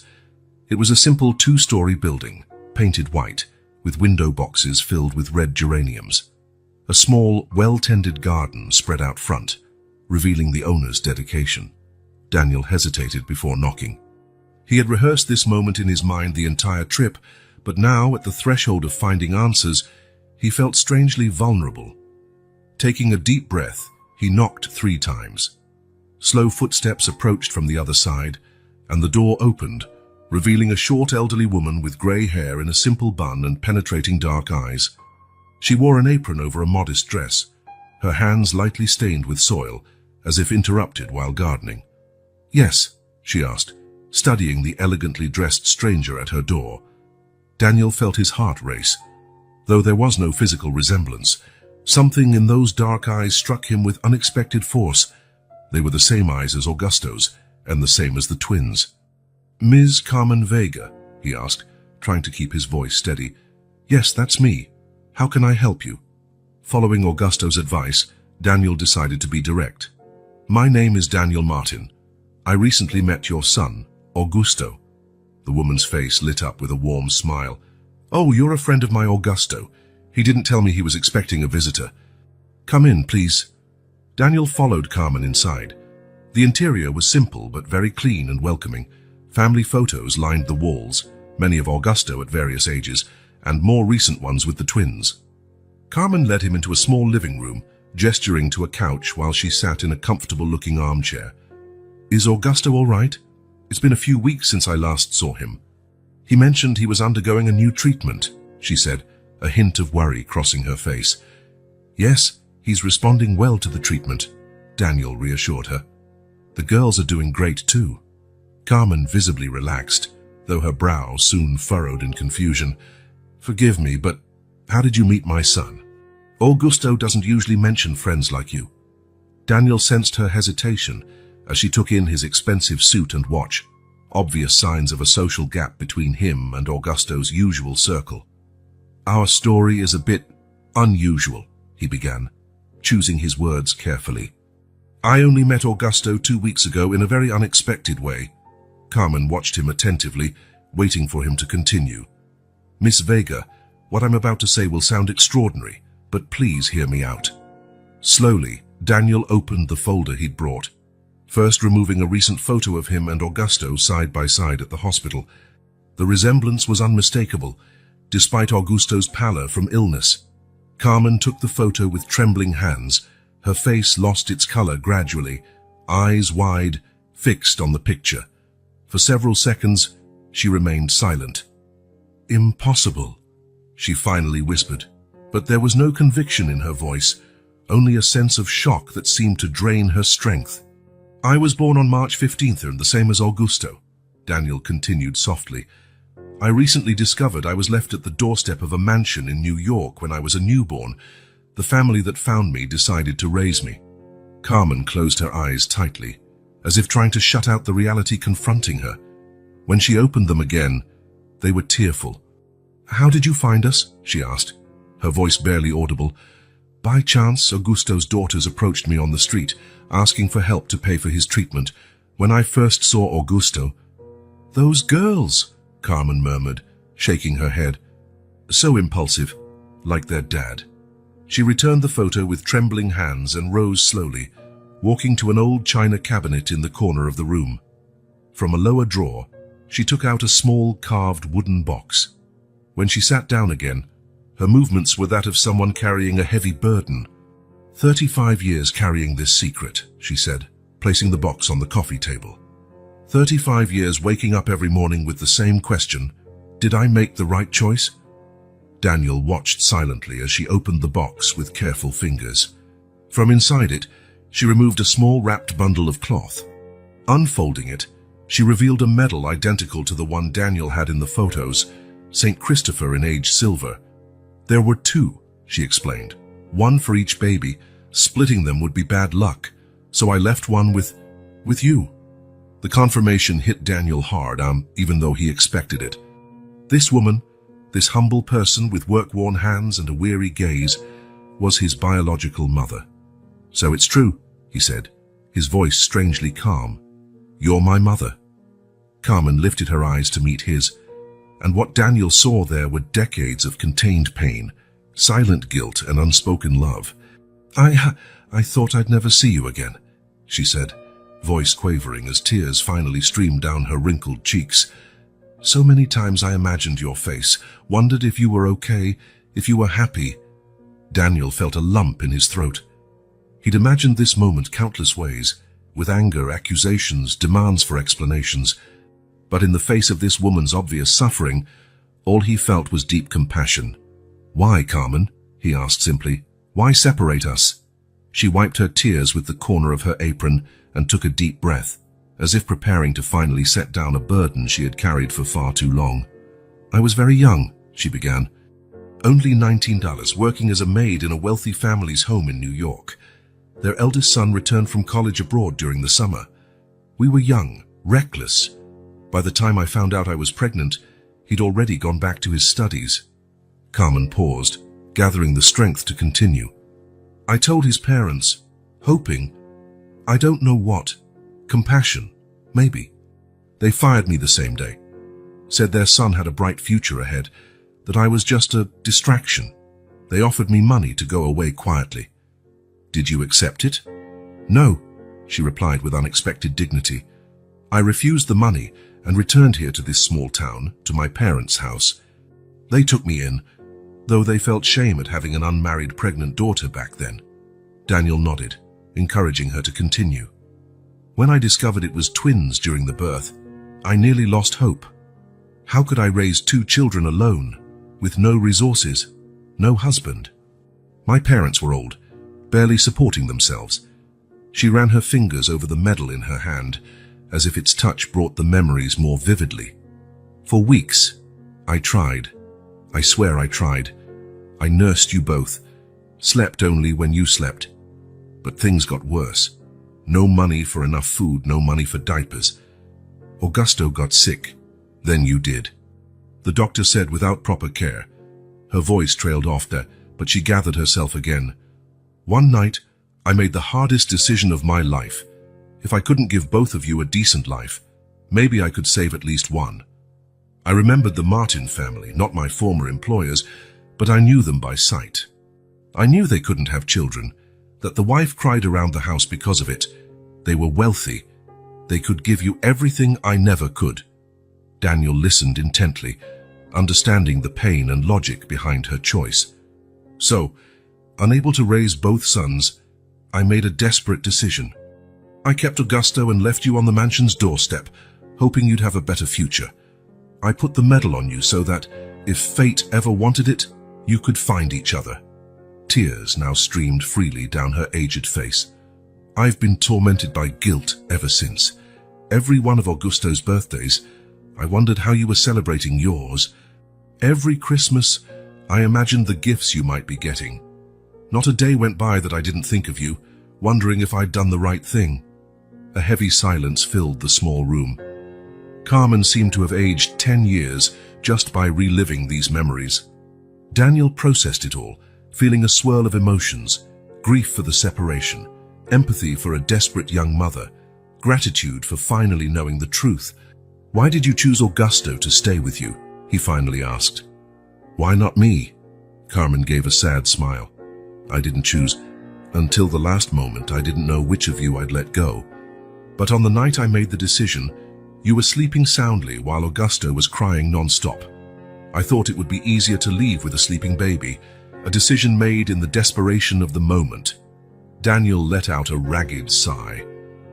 It was a simple two-story building, painted white, with window boxes filled with red geraniums. A small, well-tended garden spread out front, revealing the owner's dedication. Daniel hesitated before knocking. He had rehearsed this moment in his mind the entire trip, but now, at the threshold of finding answers, he felt strangely vulnerable. Taking a deep breath, he knocked 3 times. Slow footsteps approached from the other side, and the door opened, revealing a short elderly woman with grey hair in a simple bun and penetrating dark eyes. She wore an apron over a modest dress, her hands lightly stained with soil, as if interrupted while gardening. "Yes," she asked, studying the elegantly dressed stranger at her door. Daniel felt his heart race. Though there was no physical resemblance, something in those dark eyes struck him with unexpected force. They were the same eyes as Augusto's, and the same as the twins. "Ms. Carmen Vega?" he asked, trying to keep his voice steady. "Yes, that's me. How can I help you?" Following Augusto's advice, Daniel decided to be direct. "My name is Daniel Martin. I recently met your son, Augusto." The woman's face lit up with a warm smile. "Oh, you're a friend of my Augusto. He didn't tell me he was expecting a visitor. Come in, please." Daniel followed Carmen inside. The interior was simple but very clean and welcoming. Family photos lined the walls, many of Augusto at various ages, and more recent ones with the twins. Carmen led him into a small living room, gesturing to a couch while she sat in a comfortable-looking armchair. "Is Augusto all right? It's been a few weeks since I last saw him." "He mentioned he was undergoing a new treatment," she said, a hint of worry crossing her face. "Yes, he's responding well to the treatment," Daniel reassured her. "The girls are doing great too." Carmen visibly relaxed, though her brow soon furrowed in confusion. "Forgive me, but how did you meet my son? Augusto doesn't usually mention friends like you." Daniel sensed her hesitation as she took in his expensive suit and watch, obvious signs of a social gap between him and Augusto's usual circle. "Our story is a bit unusual," he began, choosing his words carefully. "I only met Augusto 2 weeks ago in a very unexpected way." Carmen watched him attentively, waiting for him to continue. "Miss Vega, what I'm about to say will sound extraordinary, but please hear me out." Slowly, Daniel opened the folder he'd brought, first removing a recent photo of him and Augusto side by side at the hospital. The resemblance was unmistakable, despite Augusto's pallor from illness. Carmen took the photo with trembling hands. Her face lost its color gradually, eyes wide, fixed on the picture. For several seconds, she remained silent. "Impossible," she finally whispered, but there was no conviction in her voice, only a sense of shock that seemed to drain her strength. "I was born on March 15th, and the same as Augusto," Daniel continued softly. "I recently discovered I was left at the doorstep of a mansion in New York when I was a newborn. The family that found me decided to raise me." Carmen closed her eyes tightly, as if trying to shut out the reality confronting her. When she opened them again, they were tearful. "How did you find us?" she asked, her voice barely audible. "By chance, Augusto's daughters approached me on the street, asking for help to pay for his treatment. When I first saw Augusto—" "Those girls," Carmen murmured, shaking her head. "So impulsive, like their dad." She returned the photo with trembling hands and rose slowly, walking to an old china cabinet in the corner of the room. From a lower drawer, she took out a small carved wooden box. When she sat down again, her movements were that of someone carrying a heavy burden. 35 years carrying this secret," she said, placing the box on the coffee table. 35 years waking up every morning with the same question, "Did I make the right choice?" Daniel watched silently as she opened the box with careful fingers. From inside it, she removed a small wrapped bundle of cloth. Unfolding it, she revealed a medal identical to the one Daniel had in the photos, St. Christopher in aged silver. "There were two," she explained. "One for each baby. Splitting them would be bad luck, so I left one with you." The confirmation hit Daniel hard, even though he expected it. This woman, this humble person with work-worn hands and a weary gaze, was his biological mother. "So it's true," he said, his voice strangely calm. "You're my mother." Carmen lifted her eyes to meet his, and what Daniel saw there were decades of contained pain, silent guilt and unspoken love. I thought I'd never see you again," she said, voice quavering as tears finally streamed down her wrinkled cheeks. "So many times I imagined your face, wondered if you were okay, if you were happy." Daniel felt a lump in his throat. He'd imagined this moment countless ways, with anger, accusations, demands for explanations. But in the face of this woman's obvious suffering, all he felt was deep compassion. "Why, Carmen?" he asked simply. "Why separate us?" She wiped her tears with the corner of her apron and took a deep breath, as if preparing to finally set down a burden she had carried for far too long. "I was very young," she began. "Only $19, working as a maid in a wealthy family's home in New York. Their eldest son returned from college abroad during the summer. We were young, reckless. By the time I found out I was pregnant, he'd already gone back to his studies." Carmen paused, gathering the strength to continue. "I told his parents, hoping, I don't know what, compassion, maybe. They fired me the same day, said their son had a bright future ahead, that I was just a distraction. They offered me money to go away quietly." "Did you accept it?" "No," she replied with unexpected dignity. "I refused the money and returned here to this small town, to my parents' house. They took me in, though they felt shame at having an unmarried pregnant daughter back then." Daniel nodded, encouraging her to continue. "When I discovered it was twins during the birth, I nearly lost hope. How could I raise 2 children alone, with no resources, no husband? My parents were old, barely supporting themselves." She ran her fingers over the medal in her hand, as if its touch brought the memories more vividly. "For weeks, I tried. I swear I tried. I nursed you both, slept only when you slept. But things got worse. No money for enough food, no money for diapers. Augusto got sick. Then you did. The doctor said without proper care." Her voice trailed off there, but she gathered herself again. "One night, I made the hardest decision of my life. If I couldn't give both of you a decent life, maybe I could save at least one. I remembered the Martin family, not my former employers, but I knew them by sight. I knew they couldn't have children, that the wife cried around the house because of it. They were wealthy. They could give you everything I never could." Daniel listened intently, understanding the pain and logic behind her choice. "So, unable to raise both sons, I made a desperate decision. I kept Augusto and left you on the mansion's doorstep, hoping you'd have a better future. I put the medal on you so that, if fate ever wanted it, you could find each other." Tears now streamed freely down her aged face. "I've been tormented by guilt ever since. Every one of Augusto's birthdays, I wondered how you were celebrating yours. Every Christmas, I imagined the gifts you might be getting. Not a day went by that I didn't think of you, wondering if I'd done the right thing." A heavy silence filled the small room. Carmen seemed to have aged 10 years just by reliving these memories. Daniel processed it all, feeling a swirl of emotions: grief for the separation, empathy for a desperate young mother, gratitude for finally knowing the truth. "Why did you choose Augusto to stay with you?" he finally asked. "Why not me?" Carmen gave a sad smile. "I didn't choose. Until the last moment, I didn't know which of you I'd let go. But on the night I made the decision, you were sleeping soundly while Augusto was crying non-stop. I thought it would be easier to leave with a sleeping baby, a decision made in the desperation of the moment." Daniel let out a ragged sigh.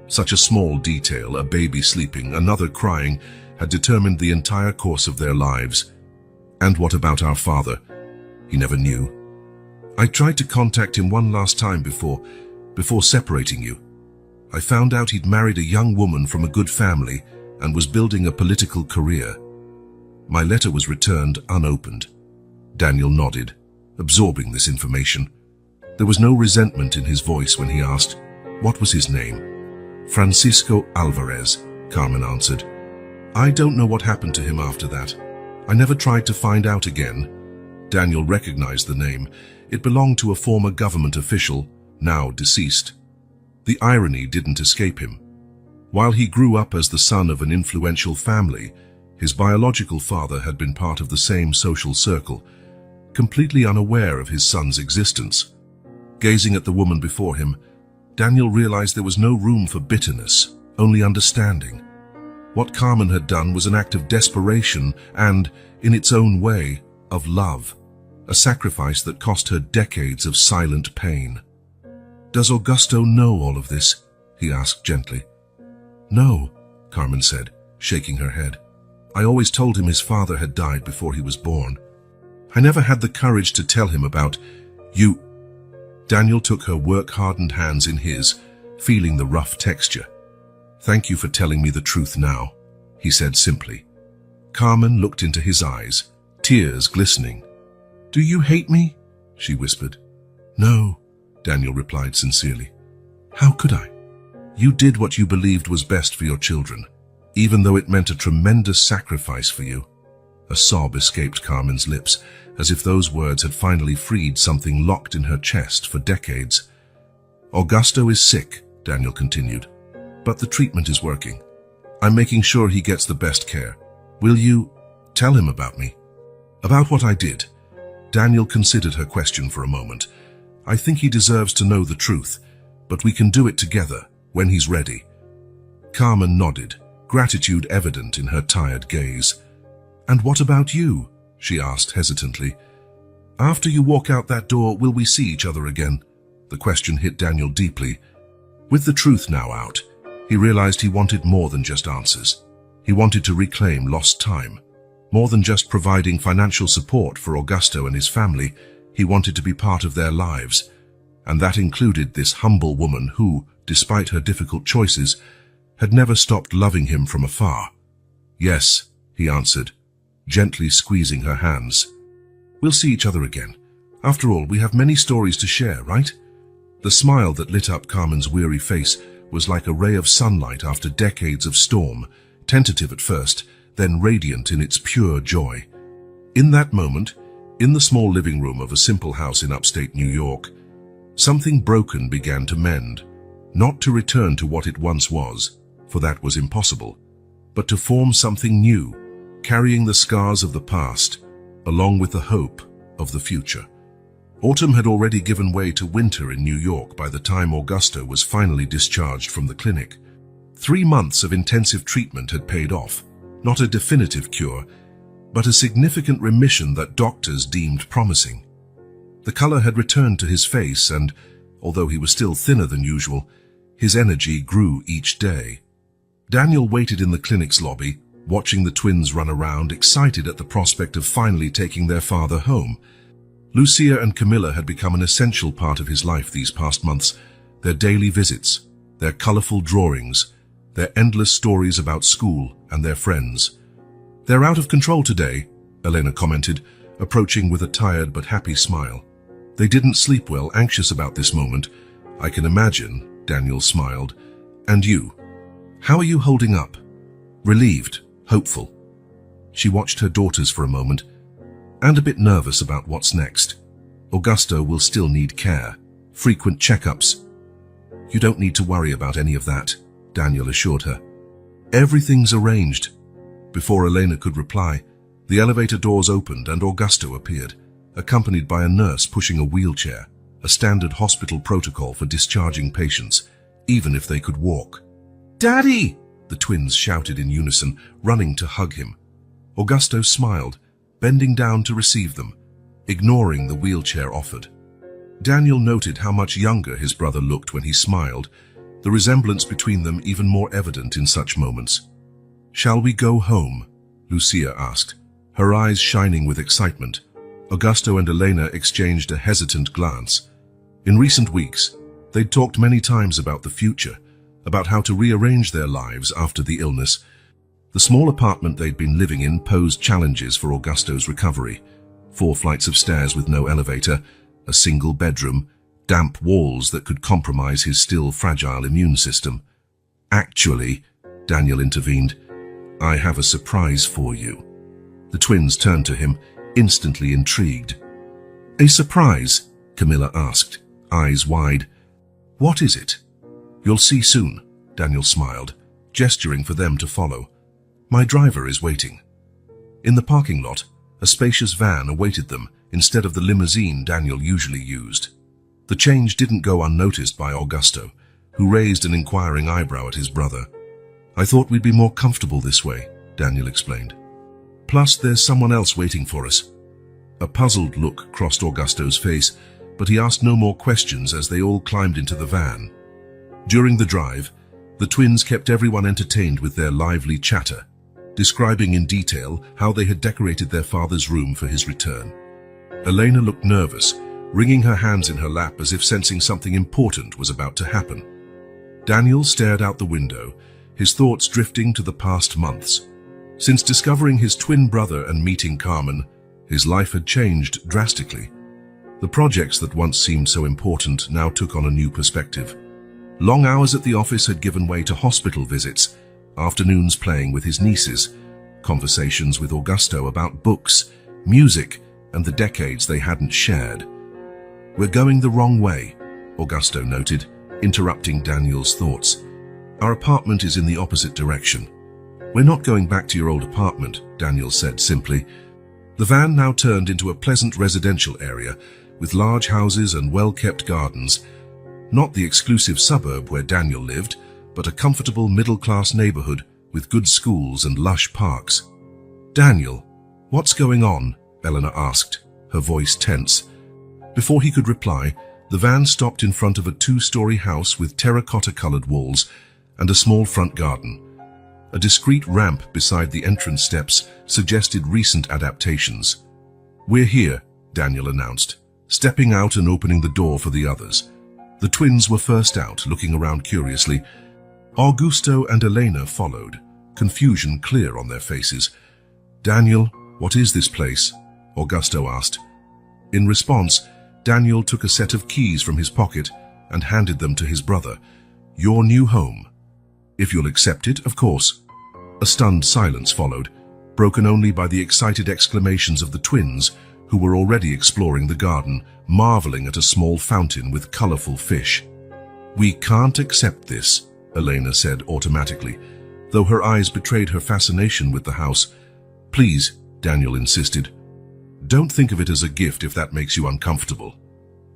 Such a small detail, a baby sleeping, another crying, had determined the entire course of their lives. "And what about our father?" "He never knew. I tried to contact him one last time before separating you. I found out he'd married a young woman from a good family and was building a political career. My letter was returned unopened." Daniel nodded, absorbing this information. There was no resentment in his voice when he asked, "What was his name?" "Francisco Alvarez," Carmen answered. "I don't know what happened to him after that. I never tried to find out again." Daniel recognized the name. It belonged to a former government official, now deceased. The irony didn't escape him. While he grew up as the son of an influential family, his biological father had been part of the same social circle, completely unaware of his son's existence. Gazing at the woman before him, Daniel realized there was no room for bitterness, only understanding. What Carmen had done was an act of desperation and, in its own way, of love, a sacrifice that cost her decades of silent pain. "Does Augusto know all of this?" he asked gently. "No," Carmen said, shaking her head. "I always told him his father had died before he was born. I never had the courage to tell him about you." Daniel took her work-hardened hands in his, feeling the rough texture. "Thank you for telling me the truth now," he said simply. Carmen looked into his eyes, tears glistening. "Do you hate me?" she whispered. "No," Daniel replied sincerely. "How could I? You did what you believed was best for your children, even though it meant a tremendous sacrifice for you." A sob escaped Carmen's lips, as if those words had finally freed something locked in her chest for decades. "Augusto is sick," Daniel continued, "but the treatment is working. I'm making sure he gets the best care. Will you tell him about me?" "About what I did?" Daniel considered her question for a moment. "I think he deserves to know the truth, but we can do it together when he's ready." Carmen nodded, gratitude evident in her tired gaze. "And what about you?" she asked hesitantly. "After you walk out that door, will we see each other again?" The question hit Daniel deeply. With the truth now out, he realized he wanted more than just answers. He wanted to reclaim lost time. More than just providing financial support for Augusto and his family, he wanted to be part of their lives. And that included this humble woman who, despite her difficult choices, had never stopped loving him from afar. "Yes," he answered, gently squeezing her hands. "We'll see each other again. After all, we have many stories to share, right?" The smile that lit up Carmen's weary face was like a ray of sunlight after decades of storm, tentative at first, then radiant in its pure joy. In that moment, in the small living room of a simple house in upstate New York, something broken began to mend, not to return to what it once was, for that was impossible, but to form something new, carrying the scars of the past, along with the hope of the future. Autumn had already given way to winter in New York by the time Augusto was finally discharged from the clinic. 3 months of intensive treatment had paid off, not a definitive cure, but a significant remission that doctors deemed promising. The color had returned to his face and, although he was still thinner than usual, His energy grew each day. Daniel waited in the clinic's lobby, watching the twins run around, excited at the prospect of finally taking their father home. Lucia and Camilla had become an essential part of his life these past months. Their daily visits, their colorful drawings, their endless stories about school and their friends. "They're out of control today," Elena commented, approaching with a tired but happy smile. "They didn't sleep well, anxious about this moment." "I can imagine," Daniel smiled. "And you? How are you holding up?" "Relieved, hopeful." She watched her daughters for a moment, and a bit nervous about what's next. Augusto will still need care, frequent checkups. "You don't need to worry about any of that," Daniel assured her. "Everything's arranged." Before Elena could reply, the elevator doors opened and Augusto appeared, accompanied by a nurse pushing a wheelchair, a standard hospital protocol for discharging patients, even if they could walk. "Daddy!" the twins shouted in unison, running to hug him. Augusto smiled, bending down to receive them, ignoring the wheelchair offered. Daniel noted how much younger his brother looked when he smiled, the resemblance between them even more evident in such moments. "Shall we go home?" Lucia asked, her eyes shining with excitement. Augusto and Elena exchanged a hesitant glance. In recent weeks, they'd talked many times about the future, about how to rearrange their lives after the illness. The small apartment they'd been living in posed challenges for Augusto's recovery. 4 flights of stairs with no elevator, a single bedroom, damp walls that could compromise his still fragile immune system. "Actually," Daniel intervened, "I have a surprise for you." The twins turned to him, instantly intrigued. "A surprise?" Camilla asked, eyes wide. "What is it?" "You'll see soon," Daniel smiled, gesturing for them to follow. "My driver is waiting." In the parking lot, a spacious van awaited them instead of the limousine Daniel usually used. The change didn't go unnoticed by Augusto, who raised an inquiring eyebrow at his brother. "I thought we'd be more comfortable this way," Daniel explained. "Plus, there's someone else waiting for us." A puzzled look crossed Augusto's face, but he asked no more questions as they all climbed into the van. During the drive, the twins kept everyone entertained with their lively chatter, describing in detail how they had decorated their father's room for his return. Elena looked nervous, wringing her hands in her lap as if sensing something important was about to happen. Daniel stared out the window, his thoughts drifting to the past months. Since discovering his twin brother and meeting Carmen, his life had changed drastically. The projects that once seemed so important now took on a new perspective. Long hours at the office had given way to hospital visits, afternoons playing with his nieces, conversations with Augusto about books, music, and the decades they hadn't shared. "We're going the wrong way," Augusto noted, interrupting Daniel's thoughts. "Our apartment is in the opposite direction." "We're not going back to your old apartment," Daniel said simply. The van now turned into a pleasant residential area with large houses and well-kept gardens. Not the exclusive suburb where Daniel lived, but a comfortable middle-class neighborhood with good schools and lush parks. "Daniel, what's going on?" Elena asked, her voice tense. Before he could reply, the van stopped in front of a 2-story house with terracotta-colored walls and a small front garden. A discreet ramp beside the entrance steps suggested recent adaptations. "We're here," Daniel announced, stepping out and opening the door for the others. The twins were first out, looking around curiously. Augusto and Elena followed, confusion clear on their faces. "Daniel, what is this place?" Augusto asked. In response, Daniel took a set of keys from his pocket and handed them to his brother. "Your new home. If you'll accept it, of course." A stunned silence followed, broken only by the excited exclamations of the twins, who were already exploring the garden, marveling at a small fountain with colorful fish. "We can't accept this," Elena said automatically, though her eyes betrayed her fascination with the house. "Please," Daniel insisted. "Don't think of it as a gift if that makes you uncomfortable.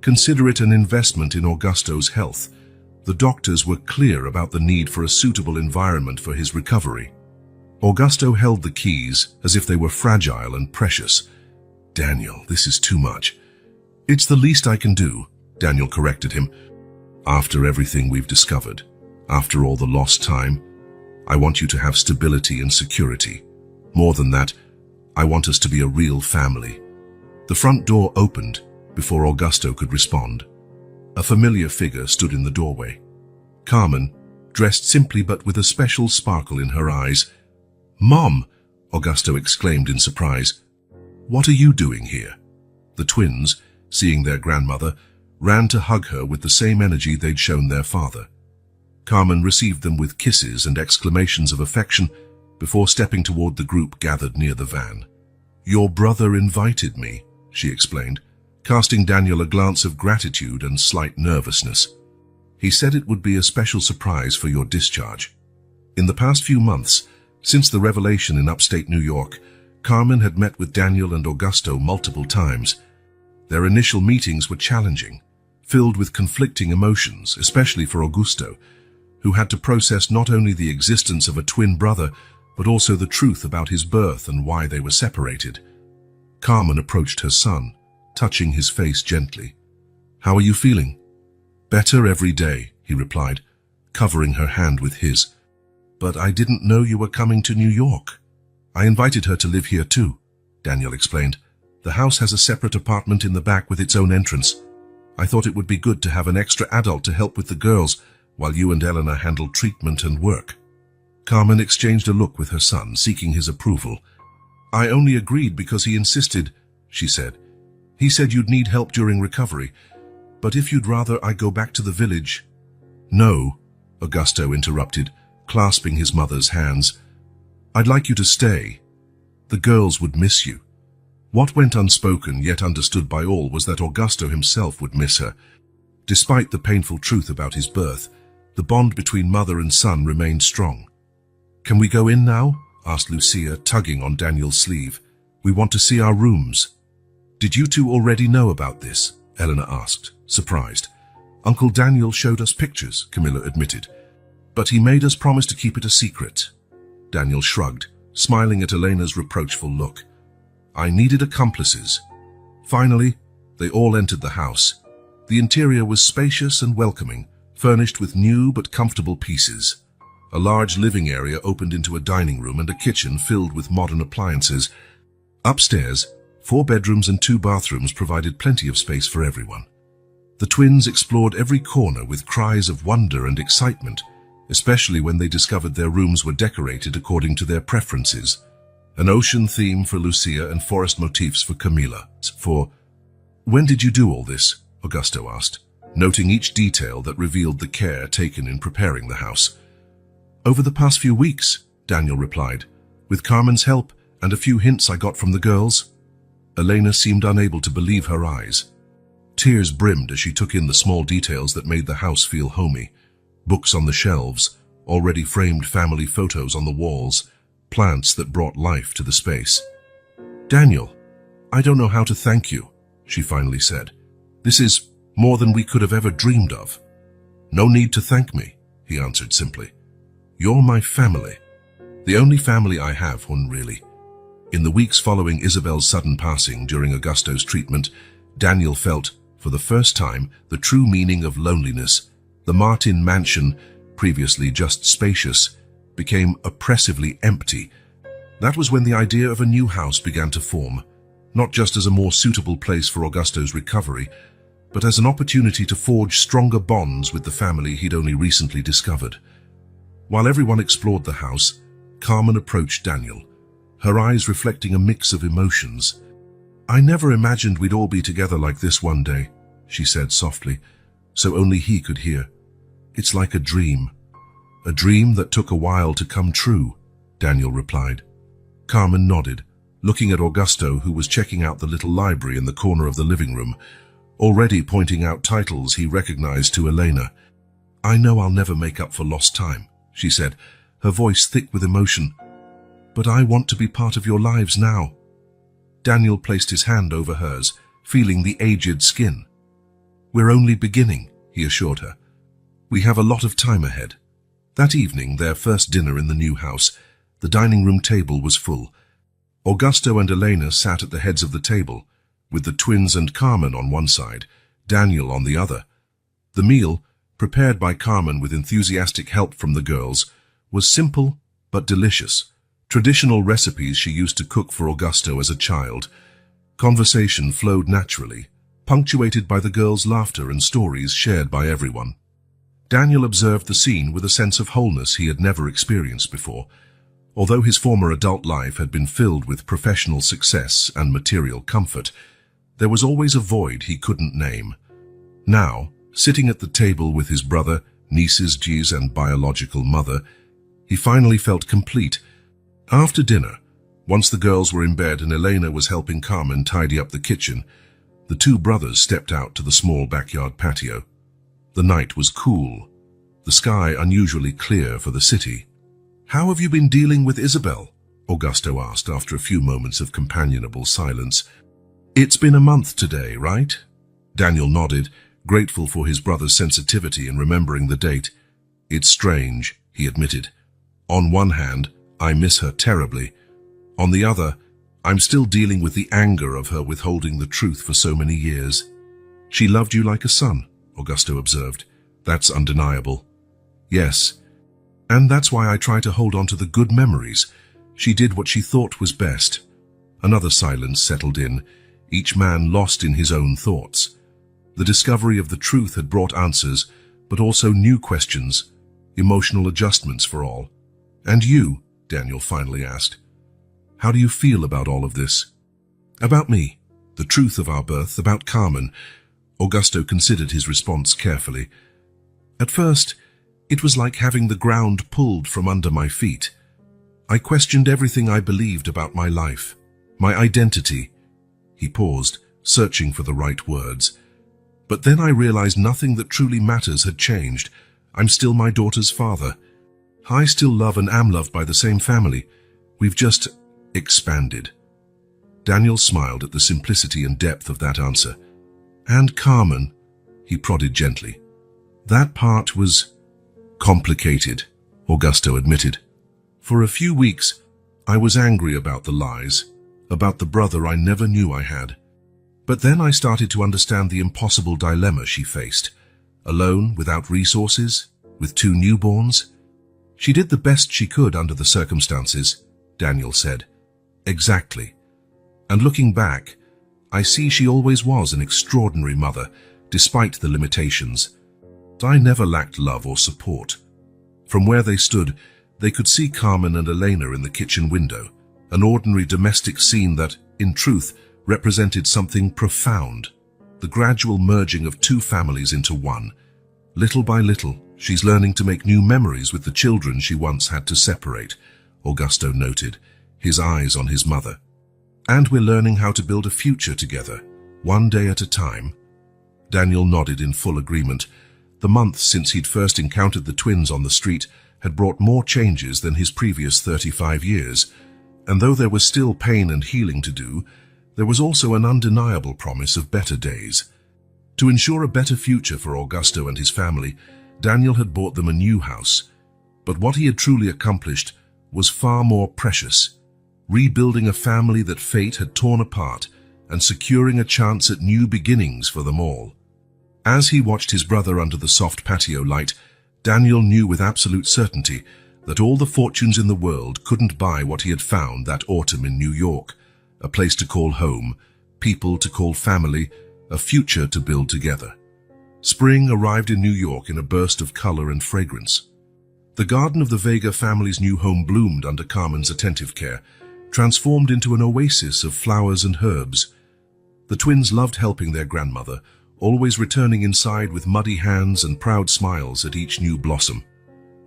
Consider it an investment in Augusto's health. The doctors were clear about the need for a suitable environment for his recovery." Augusto held the keys as if they were fragile and precious. "Daniel, this is too much." "It's the least I can do," Daniel corrected him. "After everything we've discovered," After all the lost time, I want you to have stability and security. More than that, I want us to be a real family." The front door opened before Augusto could respond. A familiar figure stood in the doorway. Carmen, dressed simply but with a special sparkle in her eyes. "Mom!" Augusto exclaimed in surprise. "What are you doing here?" The twins, seeing their grandmother, ran to hug her with the same energy they'd shown their father. Carmen received them with kisses and exclamations of affection before stepping toward the group gathered near the van. "Your brother invited me," she explained, casting Daniel a glance of gratitude and slight nervousness. "He said it would be a special surprise for your discharge." In the past few months, since the revelation in upstate New York, Carmen had met with Daniel and Augusto multiple times. Their initial meetings were challenging, filled with conflicting emotions, especially for Augusto, who had to process not only the existence of a twin brother, but also the truth about his birth and why they were separated. Carmen approached her son, touching his face gently. "How are you feeling?" "Better every day," he replied, covering her hand with his. "But I didn't know you were coming to New York." "I invited her to live here too," Daniel explained. "The house has a separate apartment in the back with its own entrance. I thought it would be good to have an extra adult to help with the girls while you and Elena handled treatment and work." Carmen exchanged a look with her son, seeking his approval. "I only agreed because he insisted," she said. "He said you'd need help during recovery, but if you'd rather I go back to the village—" "No," Augusto interrupted, clasping his mother's hands. "I'd like you to stay. The girls would miss you." What went unspoken yet understood by all was that Augusto himself would miss her. Despite the painful truth about his birth, the bond between mother and son remained strong. "Can we go in now?" asked Lucia, tugging on Daniel's sleeve. "We want to see our rooms." "Did you two already know about this?" Elena asked, surprised. "Uncle Daniel showed us pictures," Camilla admitted. "But he made us promise to keep it a secret." Daniel shrugged, smiling at Elena's reproachful look. "I needed accomplices." Finally, they all entered the house. The interior was spacious and welcoming, furnished with new but comfortable pieces. A large living area opened into a dining room and a kitchen filled with modern appliances. Upstairs, 4 bedrooms and 2 bathrooms provided plenty of space for everyone. The twins explored every corner with cries of wonder and excitement, especially when they discovered their rooms were decorated according to their preferences. An ocean theme for Lucia and forest motifs for Camila. "When did you do all this?" Augusto asked, noting each detail that revealed the care taken in preparing the house. "Over the past few weeks," Daniel replied, "with Carmen's help and a few hints I got from the girls." Elena seemed unable to believe her eyes. Tears brimmed as she took in the small details that made the house feel homey. Books on the shelves, already framed family photos on the walls, plants that brought life to the space. "Daniel, I don't know how to thank you," she finally said. "This is more than we could have ever dreamed of." "No need to thank me," he answered simply. "You're my family. The only family I have, one really." In the weeks following Isabel's sudden passing during Augusto's treatment, Daniel felt, for the first time, the true meaning of loneliness. The Martin mansion, previously just spacious, became oppressively empty. That was when the idea of a new house began to form, not just as a more suitable place for Augusto's recovery, but as an opportunity to forge stronger bonds with the family he'd only recently discovered. While everyone explored the house, Carmen approached Daniel, her eyes reflecting a mix of emotions. "I never imagined we'd all be together like this one day," she said softly, so only he could hear. "It's like a dream that took a while to come true," Daniel replied. Carmen nodded, looking at Augusto, who was checking out the little library in the corner of the living room, already pointing out titles he recognized to Elena. "I know I'll never make up for lost time," she said, her voice thick with emotion. "But I want to be part of your lives now." Daniel placed his hand over hers, feeling the aged skin. "We're only beginning," he assured her. "We have a lot of time ahead." That evening, their first dinner in the new house, the dining room table was full. Augusto and Elena sat at the heads of the table, with the twins and Carmen on one side, Daniel on the other. The meal, prepared by Carmen with enthusiastic help from the girls, was simple but delicious. Traditional recipes she used to cook for Augusto as a child. Conversation flowed naturally, punctuated by the girls' laughter and stories shared by everyone. Daniel observed the scene with a sense of wholeness he had never experienced before. Although his former adult life had been filled with professional success and material comfort, there was always a void he couldn't name. Now, sitting at the table with his brother, nieces, G's, and biological mother, he finally felt complete. After dinner, once the girls were in bed and Elena was helping Carmen tidy up the kitchen, the two brothers stepped out to the small backyard patio. The night was cool, the sky unusually clear for the city. "How have you been dealing with Isabel?" Augusto asked after a few moments of companionable silence. "It's been a month today, right?" Daniel nodded, grateful for his brother's sensitivity in remembering the date. "It's strange," he admitted. "On one hand, I miss her terribly. On the other, I'm still dealing with the anger of her withholding the truth for so many years." "She loved you like a son," Augusto observed. "That's undeniable." "Yes, and that's why I try to hold on to the good memories. She did what she thought was best." Another silence settled in, each man lost in his own thoughts. The discovery of the truth had brought answers, but also new questions, emotional adjustments for all. "And you?" Daniel finally asked. "How do you feel about all of this?" "About me, the truth of our birth, about Carmen." Augusto considered his response carefully. "At first, it was like having the ground pulled from under my feet. I questioned everything I believed about my life, my identity." He paused, searching for the right words. "But then I realized nothing that truly matters had changed. I'm still my daughter's father. I still love and am loved by the same family. We've just expanded." Daniel smiled at the simplicity and depth of that answer. "And Carmen," he prodded gently. "That part was complicated," Augusto admitted. "For a few weeks, I was angry about the lies, about the brother I never knew I had. But then I started to understand the impossible dilemma she faced. Alone, without resources, with two newborns. She did the best she could under the circumstances," Daniel said. "Exactly. And looking back, I see she always was an extraordinary mother, despite the limitations. I never lacked love or support." From where they stood, they could see Carmen and Elena in the kitchen window, an ordinary domestic scene that, in truth, represented something profound, the gradual merging of two families into one. Little by little, she's learning to make new memories with the children she once had to separate, Augusto noted, his eyes on his mother. "And we're learning how to build a future together, one day at a time." Daniel nodded in full agreement. The months since he'd first encountered the twins on the street had brought more changes than his previous 35 years, and though there was still pain and healing to do, there was also an undeniable promise of better days. To ensure a better future for Augusto and his family, Daniel had bought them a new house. But what he had truly accomplished was far more precious, rebuilding a family that fate had torn apart and securing a chance at new beginnings for them all. As he watched his brother under the soft patio light, Daniel knew with absolute certainty that all the fortunes in the world couldn't buy what he had found that autumn in New York, a place to call home, people to call family, a future to build together. Spring arrived in New York in a burst of color and fragrance. The garden of the Vega family's new home bloomed under Carmen's attentive care, transformed into an oasis of flowers and herbs. The twins loved helping their grandmother, always returning inside with muddy hands and proud smiles at each new blossom.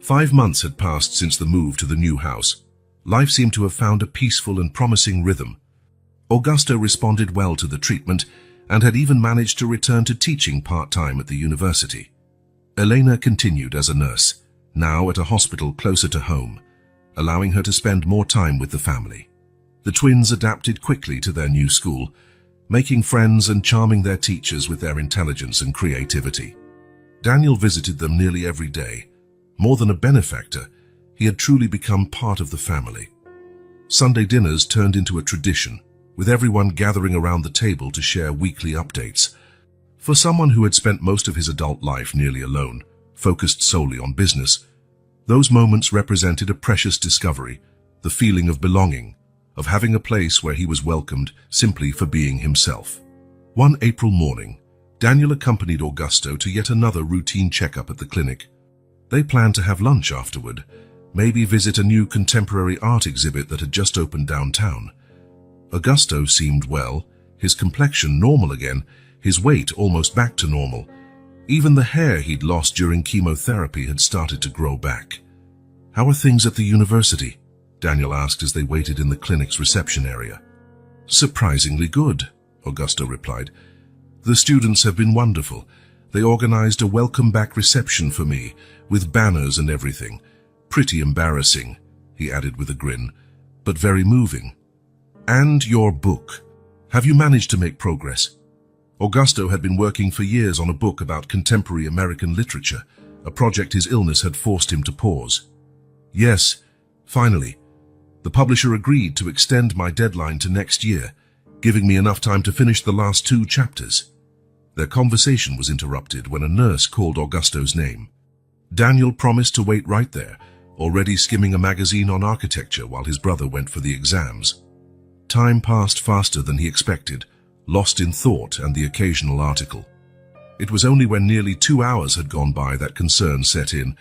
5 months had passed since the move to the new house. Life seemed to have found a peaceful and promising rhythm. Augusto responded well to the treatment and had even managed to return to teaching part-time at the university. Elena continued as a nurse, now at a hospital closer to home, allowing her to spend more time with the family. The twins adapted quickly to their new school, making friends and charming their teachers with their intelligence and creativity. Daniel visited them nearly every day. More than a benefactor, he had truly become part of the family. Sunday dinners turned into a tradition, with everyone gathering around the table to share weekly updates. For someone who had spent most of his adult life nearly alone, focused solely on business. Those moments represented a precious discovery, the feeling of belonging, of having a place where he was welcomed simply for being himself. One April morning, Daniel accompanied Augusto to yet another routine checkup at the clinic. They planned to have lunch afterward, maybe visit a new contemporary art exhibit that had just opened downtown. Augusto seemed well, his complexion normal again, his weight almost back to normal. Even the hair he'd lost during chemotherapy had started to grow back. "How are things at the university?" Daniel asked as they waited in the clinic's reception area. "Surprisingly good," Augusto replied. "The students have been wonderful. They organized a welcome-back reception for me, with banners and everything. Pretty embarrassing," he added with a grin, "but very moving. And your book. Have you managed to make progress?" Augusto had been working for years on a book about contemporary American literature, a project his illness had forced him to pause. "Yes, finally. The publisher agreed to extend my deadline to next year, giving me enough time to finish the last 2 chapters. Their conversation was interrupted when a nurse called Augusto's name. Daniel promised to wait right there, already skimming a magazine on architecture while his brother went for the exams. Time passed faster than he expected, lost in thought and the occasional article. It was only when nearly 2 hours had gone by that concern set in.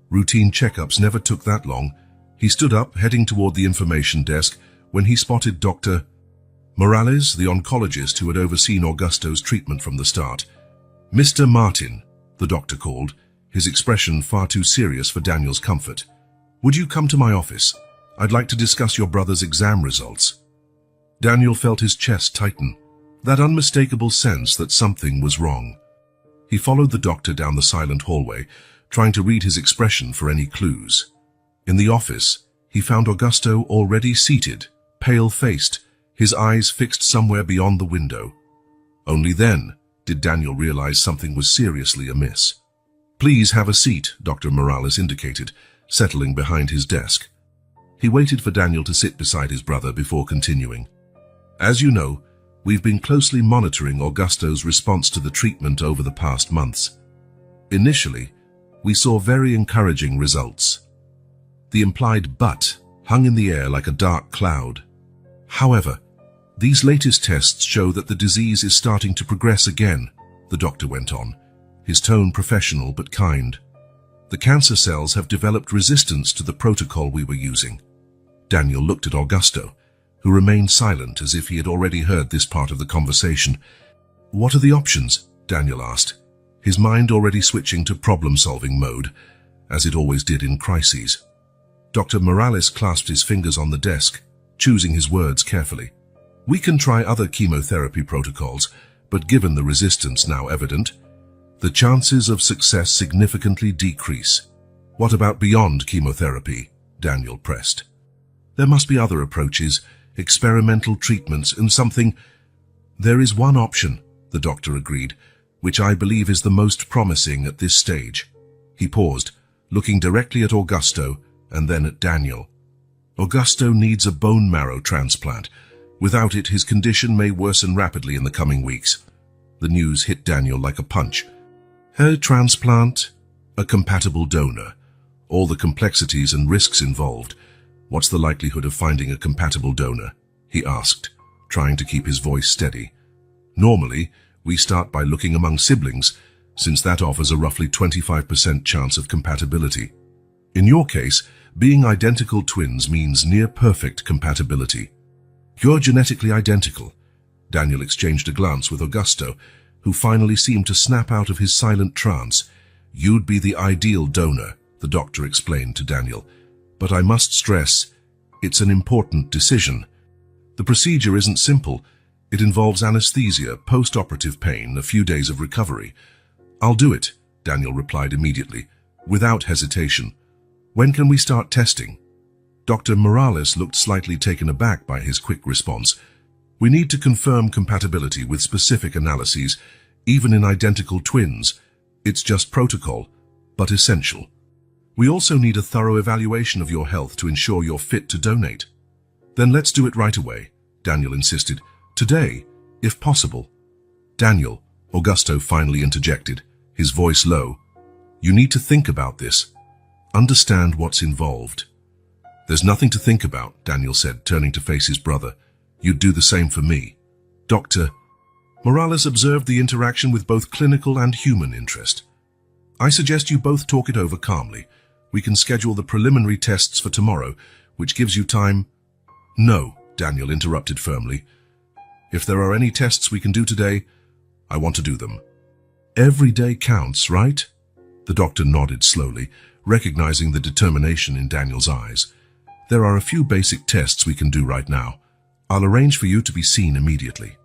Routine checkups never took that long. He stood up, heading toward the information desk, when he spotted Dr. Morales, the oncologist who had overseen Augusto's treatment from the start. "Mr. Martin," the doctor called, his expression far too serious for Daniel's comfort. "Would you come to my office? I'd like to discuss your brother's exam results." Daniel felt his chest tighten, that unmistakable sense that something was wrong. He followed the doctor down the silent hallway, trying to read his expression for any clues. In the office, he found Augusto already seated, pale-faced, his eyes fixed somewhere beyond the window. Only then did Daniel realize something was seriously amiss. "Please have a seat," Dr. Morales indicated, settling behind his desk. He waited for Daniel to sit beside his brother before continuing. "As you know, we've been closely monitoring Augusto's response to the treatment over the past months. Initially, we saw very encouraging results. The implied but hung in the air like a dark cloud. However, these latest tests show that the disease is starting to progress again," the doctor went on, his tone professional but kind. "The cancer cells have developed resistance to the protocol we were using." Daniel looked at Augusto, who remained silent as if he had already heard this part of the conversation. "What are the options?" Daniel asked, his mind already switching to problem-solving mode, as it always did in crises. Dr. Morales clasped his fingers on the desk, choosing his words carefully. "We can try other chemotherapy protocols, but given the resistance now evident, the chances of success significantly decrease." "What about beyond chemotherapy?" Daniel pressed. "There must be other approaches, experimental treatments, and something—" "There is one option," the doctor agreed, "which I believe is the most promising at this stage." He paused, looking directly at Augusto and then at Daniel. "Augusto needs a bone marrow transplant. Without it, his condition may worsen rapidly in the coming weeks." The news hit Daniel like a punch. "A transplant? A compatible donor? All the complexities and risks involved. What's the likelihood of finding a compatible donor?" he asked, trying to keep his voice steady. "Normally, we start by looking among siblings, since that offers a roughly 25% chance of compatibility. In your case, being identical twins means near-perfect compatibility." "You're genetically identical." Daniel exchanged a glance with Augusto, who finally seemed to snap out of his silent trance. "You'd be the ideal donor," the doctor explained to Daniel. "But I must stress, it's an important decision. The procedure isn't simple. It involves anesthesia, post-operative pain, a few days of recovery." "I'll do it," Daniel replied immediately, without hesitation. "When can we start testing?" Dr. Morales looked slightly taken aback by his quick response. "We need to confirm compatibility with specific analyses, even in identical twins. It's just protocol, but essential. We also need a thorough evaluation of your health to ensure you're fit to donate." "Then let's do it right away," Daniel insisted. "Today, if possible." "Daniel," Augusto finally interjected, his voice low, You need to think about this. Understand what's involved. There's nothing to think about, Daniel said, turning to face his brother. You'd do the same for me. Dr. Morales observed the interaction with both clinical and human interest. I suggest you both talk it over calmly. We can schedule the preliminary tests for tomorrow, which gives you time. No, Daniel interrupted firmly. If there are any tests we can do today, I want to do them. Every day counts, right? The doctor nodded slowly, recognizing the determination in Daniel's eyes. There are a few basic tests we can do right now. I'll arrange for you to be seen immediately.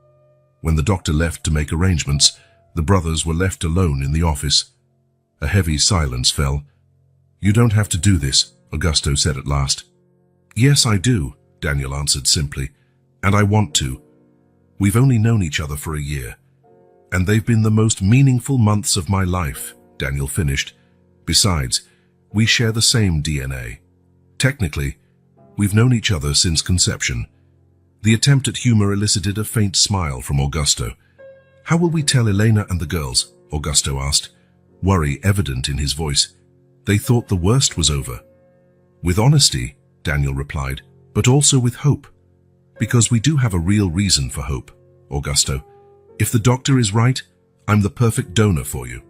When the doctor left to make arrangements, the brothers were left alone in the office. A heavy silence fell. You don't have to do this, Augusto said at last. Yes, I do, Daniel answered simply, and I want to. We've only known each other for a year, and they've been the most meaningful months of my life, Daniel finished. Besides, we share the same DNA. Technically, we've known each other since conception. The attempt at humor elicited a faint smile from Augusto. How will we tell Elena and the girls? Augusto asked, worry evident in his voice. They thought the worst was over. With honesty, Daniel replied, but also with hope. Because we do have a real reason for hope, Augusto. If the doctor is right, I'm the perfect donor for you.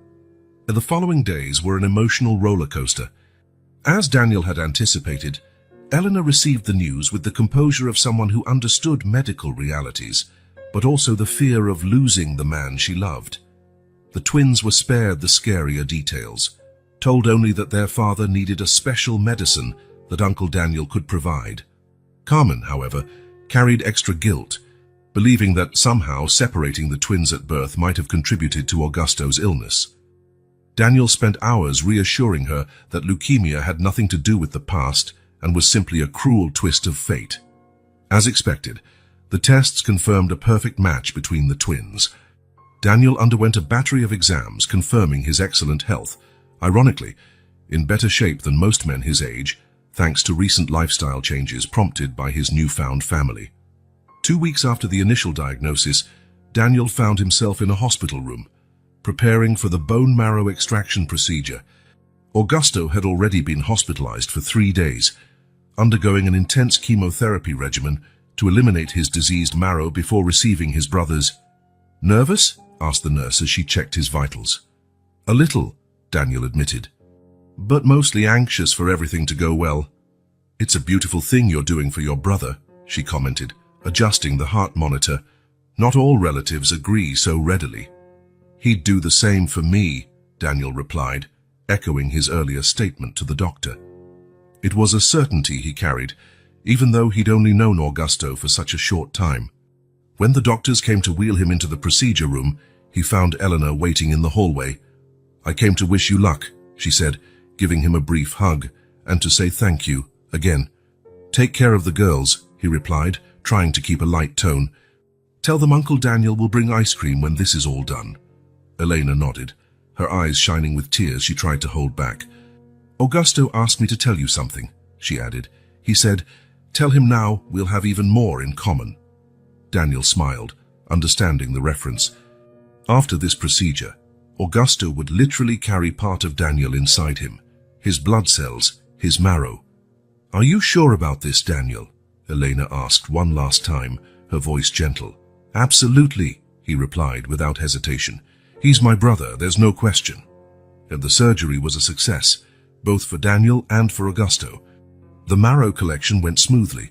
The following days were an emotional roller coaster. As Daniel had anticipated, Eleanor received the news with the composure of someone who understood medical realities, but also the fear of losing the man she loved. The twins were spared the scarier details, told only that their father needed a special medicine that Uncle Daniel could provide. Carmen, however, carried extra guilt, believing that somehow separating the twins at birth might have contributed to Augusto's illness. Daniel spent hours reassuring her that leukemia had nothing to do with the past and was simply a cruel twist of fate. As expected, the tests confirmed a perfect match between the twins. Daniel underwent a battery of exams confirming his excellent health, ironically, in better shape than most men his age, thanks to recent lifestyle changes prompted by his newfound family. 2 weeks after the initial diagnosis, Daniel found himself in a hospital room, preparing for the bone marrow extraction procedure. Augusto had already been hospitalized for 3 days, undergoing an intense chemotherapy regimen to eliminate his diseased marrow before receiving his brother's. Nervous? Asked the nurse as she checked his vitals. A little, Daniel admitted, but mostly anxious for everything to go well. It's a beautiful thing you're doing for your brother, she commented, adjusting the heart monitor. Not all relatives agree so readily. He'd do the same for me, Daniel replied, echoing his earlier statement to the doctor. It was a certainty he carried, even though he'd only known Augusto for such a short time. When the doctors came to wheel him into the procedure room, he found Eleanor waiting in the hallway. I came to wish you luck, she said, giving him a brief hug, and to say thank you, again. Take care of the girls, he replied, trying to keep a light tone. Tell them Uncle Daniel will bring ice cream when this is all done. Elena nodded, her eyes shining with tears she tried to hold back. Augusto asked me to tell you something, she added. He said, tell him now we'll have even more in common. Daniel smiled, understanding the reference. After this procedure, Augusto would literally carry part of Daniel inside him, his blood cells, his marrow. Are you sure about this, Daniel? Elena asked one last time, her voice gentle. Absolutely, he replied without hesitation. He's my brother, there's no question. And the surgery was a success, both for Daniel and for Augusto. The marrow collection went smoothly,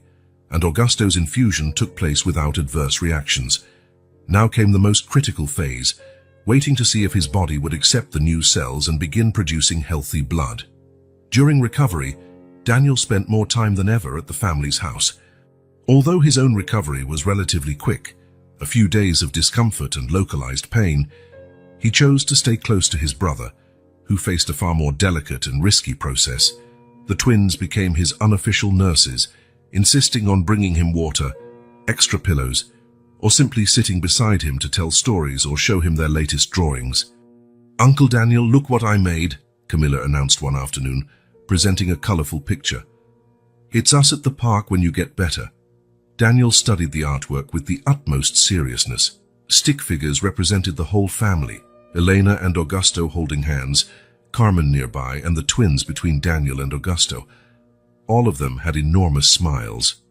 and Augusto's infusion took place without adverse reactions. Now came the most critical phase, waiting to see if his body would accept the new cells and begin producing healthy blood. During recovery, Daniel spent more time than ever at the family's house. Although his own recovery was relatively quick, a few days of discomfort and localized pain, he chose to stay close to his brother, who faced a far more delicate and risky process. The twins became his unofficial nurses, insisting on bringing him water, extra pillows, or simply sitting beside him to tell stories or show him their latest drawings. Uncle Daniel, look what I made, Camilla announced one afternoon, presenting a colorful picture. It's us at the park when you get better. Daniel studied the artwork with the utmost seriousness. Stick figures represented the whole family, Elena and Augusto holding hands, Carmen nearby, and the twins between Daniel and Augusto. All of them had enormous smiles.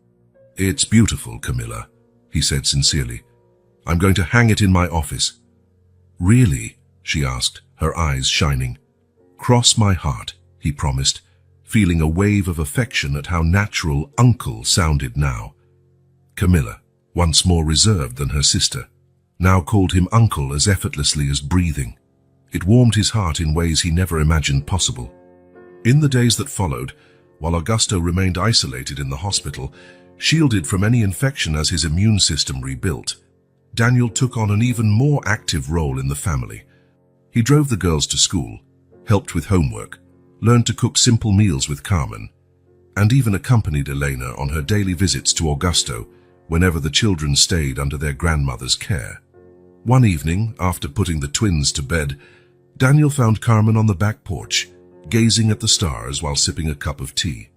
"It's beautiful, Camilla," he said sincerely. "I'm going to hang it in my office." "Really?" she asked, her eyes shining. "Cross my heart," he promised, feeling a wave of affection at how natural uncle sounded now. Camilla, once more reserved than her sister, now called him uncle as effortlessly as breathing. It warmed his heart in ways he never imagined possible. In the days that followed, while Augusto remained isolated in the hospital, shielded from any infection as his immune system rebuilt, Daniel took on an even more active role in the family. He drove the girls to school, helped with homework, learned to cook simple meals with Carmen, and even accompanied Elena on her daily visits to Augusto whenever the children stayed under their grandmother's care. One evening, after putting the twins to bed, Daniel found Carmen on the back porch, gazing at the stars while sipping a cup of tea.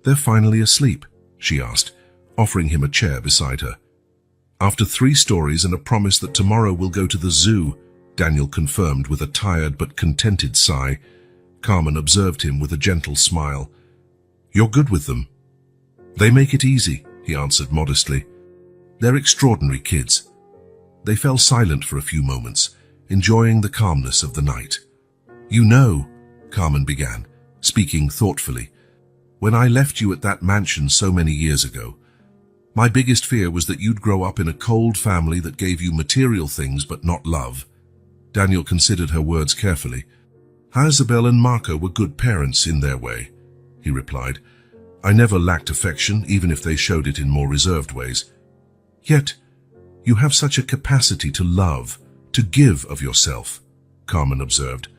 "They're finally asleep," she asked, offering him a chair beside her. "After 3 stories and a promise that tomorrow we'll go to the zoo," Daniel confirmed with a tired but contented sigh. Carmen observed him with a gentle smile. "You're good with them." "They make it easy," he answered modestly. "They're extraordinary kids." They fell silent for a few moments, enjoying the calmness of the night. "You know," Carmen began, speaking thoughtfully, "when I left you at that mansion so many years ago, my biggest fear was that you'd grow up in a cold family that gave you material things but not love." Daniel considered her words carefully. "Isabel and Marco were good parents in their way," he replied. "I never lacked affection, even if they showed it in more reserved ways. Yet, you have such a capacity to love, to give of yourself," Carmen observed.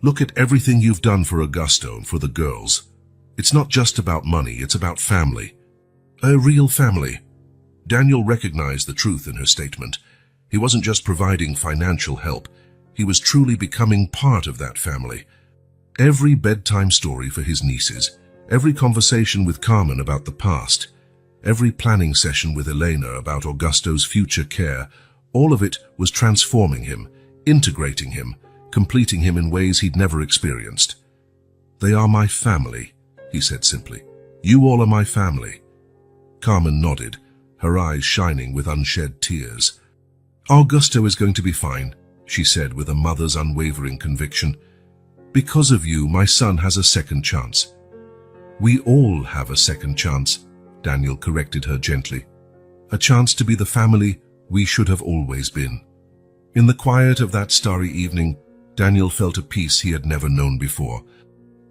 "Look at everything you've done for Augusto and for the girls. It's not just about money, it's about family. A real family." Daniel recognized the truth in her statement. He wasn't just providing financial help, he was truly becoming part of that family. Every bedtime story for his nieces, every conversation with Carmen about the past, every planning session with Elena about Augusto's future care, all of it was transforming him, integrating him, completing him in ways he'd never experienced. "They are my family," he said simply. "You all are my family." Carmen nodded, her eyes shining with unshed tears. "Augusto is going to be fine," she said with a mother's unwavering conviction. "Because of you, my son has a second chance." "We all have a second chance," Daniel corrected her gently. "A chance to be the family we should have always been." In the quiet of that starry evening, Daniel felt a peace he had never known before.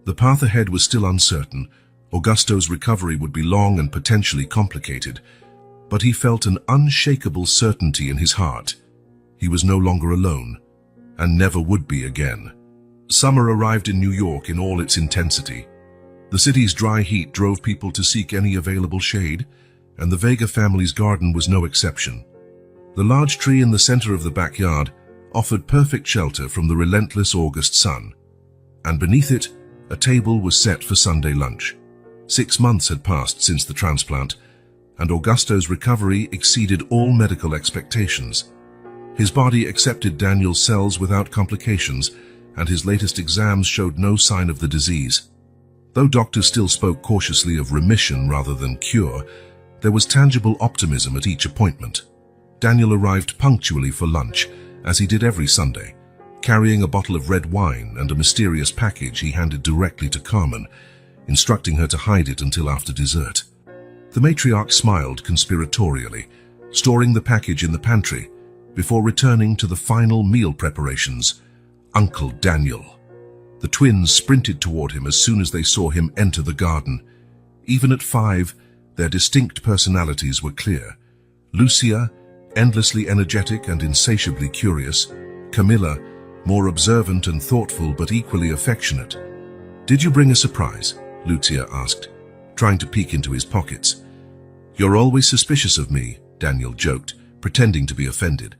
The path ahead was still uncertain. Augusto's recovery would be long and potentially complicated, but he felt an unshakable certainty in his heart. He was no longer alone, and never would be again. Summer arrived in New York in all its intensity. The city's dry heat drove people to seek any available shade, and the Vega family's garden was no exception. The large tree in the center of the backyard offered perfect shelter from the relentless August sun, and beneath it, a table was set for Sunday lunch. 6 months had passed since the transplant, and Augusto's recovery exceeded all medical expectations. His body accepted Daniel's cells without complications, and his latest exams showed no sign of the disease. Though doctors still spoke cautiously of remission rather than cure, there was tangible optimism at each appointment. Daniel arrived punctually for lunch, as he did every Sunday, carrying a bottle of red wine and a mysterious package he handed directly to Carmen, instructing her to hide it until after dessert. The matriarch smiled conspiratorially, storing the package in the pantry, before returning to the final meal preparations. Uncle Daniel. The twins sprinted toward him as soon as they saw him enter the garden. Even at 5, their distinct personalities were clear. Lucia, endlessly energetic and insatiably curious. Camilla, more observant and thoughtful but equally affectionate. "Did you bring a surprise?" Lucia asked, trying to peek into his pockets. "You're always suspicious of me," Daniel joked, pretending to be offended.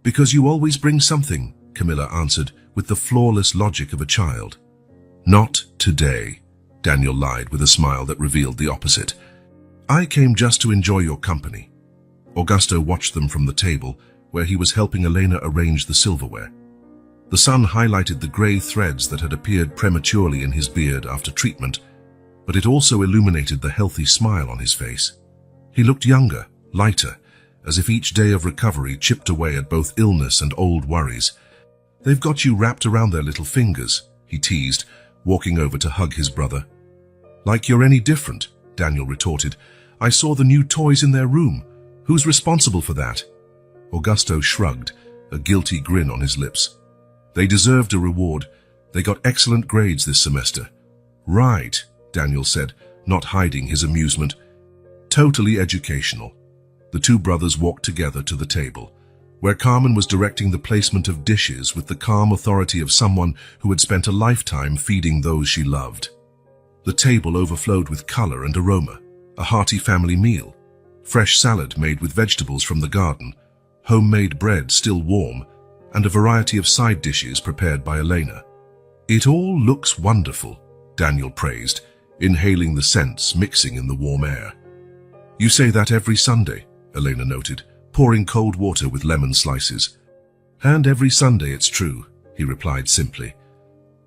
"Because you always bring something," Camilla answered with the flawless logic of a child. "Not today," Daniel lied with a smile that revealed the opposite. "I came just to enjoy your company." Augusto watched them from the table, where he was helping Elena arrange the silverware. The sun highlighted the grey threads that had appeared prematurely in his beard after treatment, but it also illuminated the healthy smile on his face. He looked younger, lighter, as if each day of recovery chipped away at both illness and old worries. "They've got you wrapped around their little fingers," he teased, walking over to hug his brother. "Like you're any different," Daniel retorted. "I saw the new toys in their room. Who's responsible for that?" Augusto shrugged, a guilty grin on his lips. "They deserved a reward. They got excellent grades this semester." "Right," Daniel said, not hiding his amusement. "Totally educational." The two brothers walked together to the table, where Carmen was directing the placement of dishes with the calm authority of someone who had spent a lifetime feeding those she loved. The table overflowed with color and aroma, a hearty family meal, fresh salad made with vegetables from the garden, homemade bread still warm, and a variety of side dishes prepared by Elena. "It all looks wonderful," Daniel praised, inhaling the scents mixing in the warm air. "You say that every Sunday," Elena noted, pouring cold water with lemon slices. "And every Sunday it's true," he replied simply.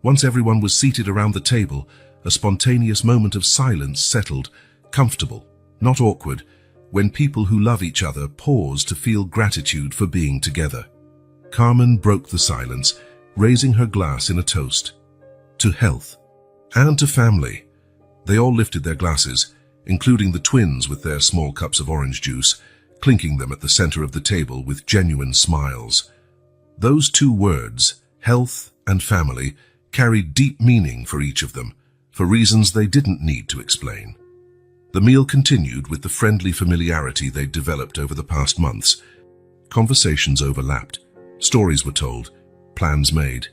Once everyone was seated around the table, a spontaneous moment of silence settled, comfortable, not awkward, when people who love each other pause to feel gratitude for being together. Carmen broke the silence, raising her glass in a toast. To health. And to family. They all lifted their glasses, including the twins with their small cups of orange juice, clinking them at the center of the table with genuine smiles. Those two words, health and family, carried deep meaning for each of them, for reasons they didn't need to explain. The meal continued with the friendly familiarity they'd developed over the past months. Conversations overlapped, stories were told, plans made.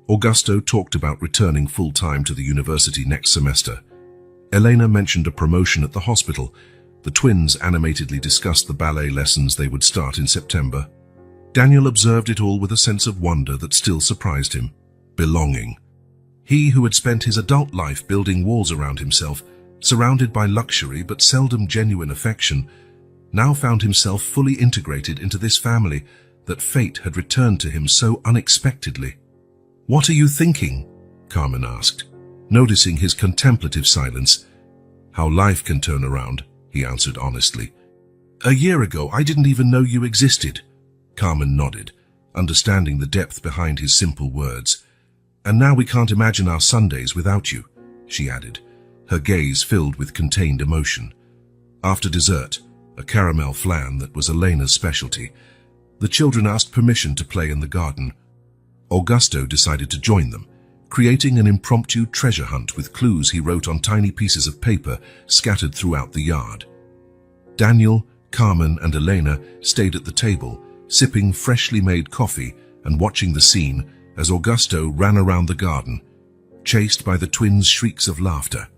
Augusto talked about returning full-time to the university next semester. Elena mentioned a promotion at the hospital. The twins animatedly discussed the ballet lessons they would start in September. Daniel observed it all with a sense of wonder that still surprised him. Belonging. He who had spent his adult life building walls around himself, surrounded by luxury but seldom genuine affection, now found himself fully integrated into this family that fate had returned to him so unexpectedly. "What are you thinking?" Carmen asked, noticing his contemplative silence. "How life can turn around," he answered honestly. "A year ago, I didn't even know you existed." Carmen nodded, understanding the depth behind his simple words. "And now we can't imagine our Sundays without you," she added, her gaze filled with contained emotion. After dessert, a caramel flan that was Elena's specialty, the children asked permission to play in the garden. Augusto decided to join them, creating an impromptu treasure hunt with clues he wrote on tiny pieces of paper scattered throughout the yard. Daniel, Carmen, and Elena stayed at the table, sipping freshly made coffee and watching the scene as Augusto ran around the garden, chased by the twins' shrieks of laughter.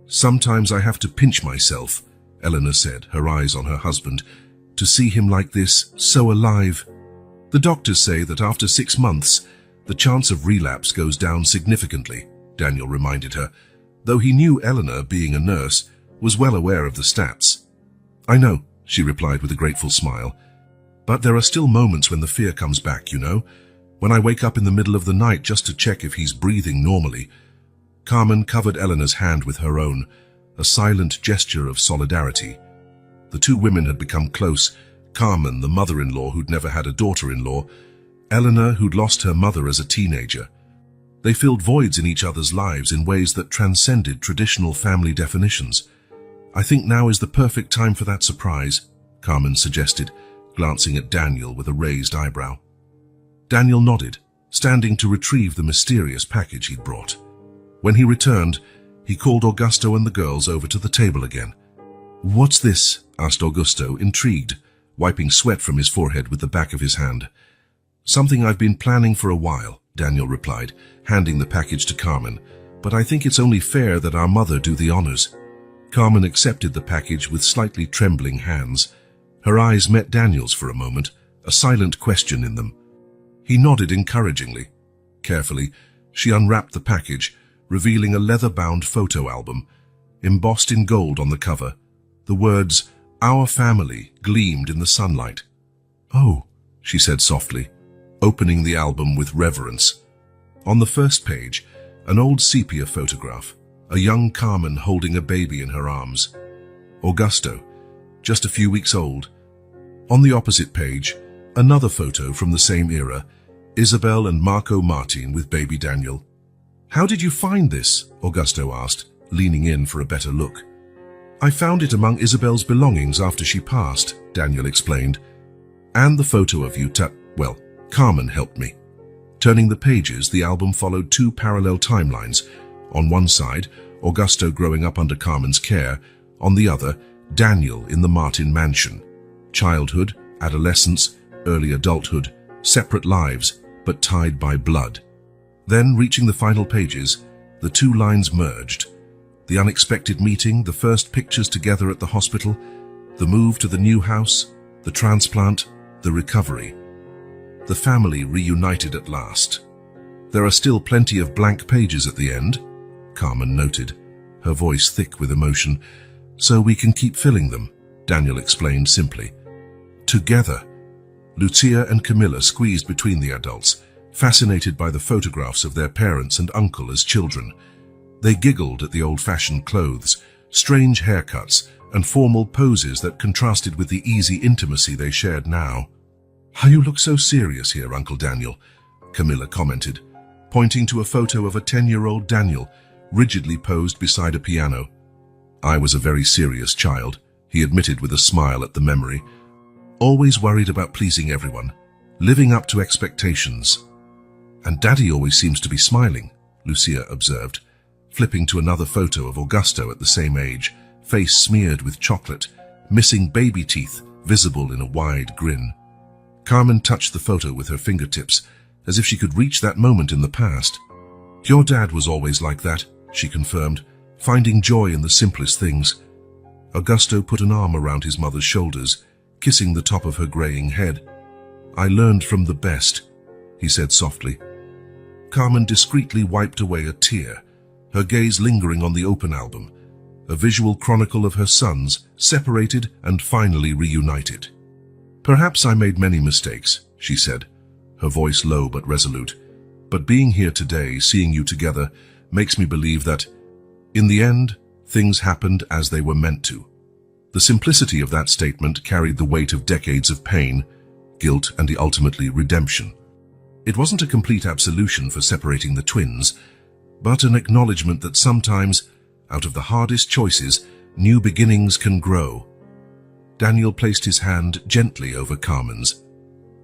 "Sometimes I have to pinch myself," Elena said, her eyes on her husband, "to see him like this, so alive. The doctors say that after 6 months, the chance of relapse goes down significantly," Daniel reminded her, though he knew Eleanor, being a nurse, was well aware of the stats. "I know," she replied with a grateful smile, "but there are still moments when the fear comes back, you know, when I wake up in the middle of the night just to check if he's breathing normally." Carmen covered Eleanor's hand with her own, a silent gesture of solidarity. The two women had become close, Carmen, the mother-in-law who'd never had a daughter-in-law, Eleanor, who'd lost her mother as a teenager. They filled voids in each other's lives in ways that transcended traditional family definitions. "I think now is the perfect time for that surprise," Carmen suggested, glancing at Daniel with a raised eyebrow. Daniel nodded, standing to retrieve the mysterious package he'd brought. When he returned, he called Augusto and the girls over to the table again. "What's this?" asked Augusto, intrigued, wiping sweat from his forehead with the back of his hand. "Something I've been planning for a while," Daniel replied, handing the package to Carmen, "but I think it's only fair that our mother do the honors." Carmen accepted the package with slightly trembling hands. Her eyes met Daniel's for a moment, a silent question in them. He nodded encouragingly. Carefully, she unwrapped the package, revealing a leather-bound photo album. Embossed in gold on the cover, the words, "Our family," gleamed in the sunlight. "Oh," she said softly, opening the album with reverence. On the first page, an old sepia photograph, a young Carmen holding a baby in her arms. Augusto, just a few weeks old. On the opposite page, another photo from the same era, Isabel and Marco Martin with baby Daniel. "How did you find this?" Augusto asked, leaning in for a better look. "I found it among Isabel's belongings after she passed," Daniel explained. "And the photo of you Carmen helped me." Turning the pages, the album followed two parallel timelines. On one side, Augusto growing up under Carmen's care. On the other, Daniel in the Martin mansion. Childhood, adolescence, early adulthood, separate lives, but tied by blood. Then, reaching the final pages, the two lines merged. The unexpected meeting, the first pictures together at the hospital, the move to the new house, the transplant, the recovery. The family reunited at last. "There are still plenty of blank pages at the end," Carmen noted, her voice thick with emotion. "So we can keep filling them," Daniel explained simply. Together, Lucia and Camilla squeezed between the adults, fascinated by the photographs of their parents and uncle as children. They giggled at the old-fashioned clothes, strange haircuts, and formal poses that contrasted with the easy intimacy they shared now. "How you look so serious here, Uncle Daniel," Camilla commented, pointing to a photo of a 10-year-old Daniel, rigidly posed beside a piano. "I was a very serious child," he admitted with a smile at the memory. "Always worried about pleasing everyone, living up to expectations." "And Daddy always seems to be smiling," Lucia observed, flipping to another photo of Augusto at the same age, face smeared with chocolate, missing baby teeth visible in a wide grin. Carmen touched the photo with her fingertips, as if she could reach that moment in the past. "Your dad was always like that," she confirmed, finding joy in the simplest things. Augusto put an arm around his mother's shoulders, kissing the top of her graying head. "I learned from the best," he said softly. Carmen discreetly wiped away a tear, her gaze lingering on the open album, a visual chronicle of her sons, separated and finally reunited. "Perhaps I made many mistakes," she said, her voice low but resolute. "But being here today, seeing you together, makes me believe that, in the end, things happened as they were meant to." The simplicity of that statement carried the weight of decades of pain, guilt, and ultimately redemption. It wasn't a complete absolution for separating the twins, but an acknowledgement that sometimes, out of the hardest choices, new beginnings can grow. Daniel placed his hand gently over Carmen's.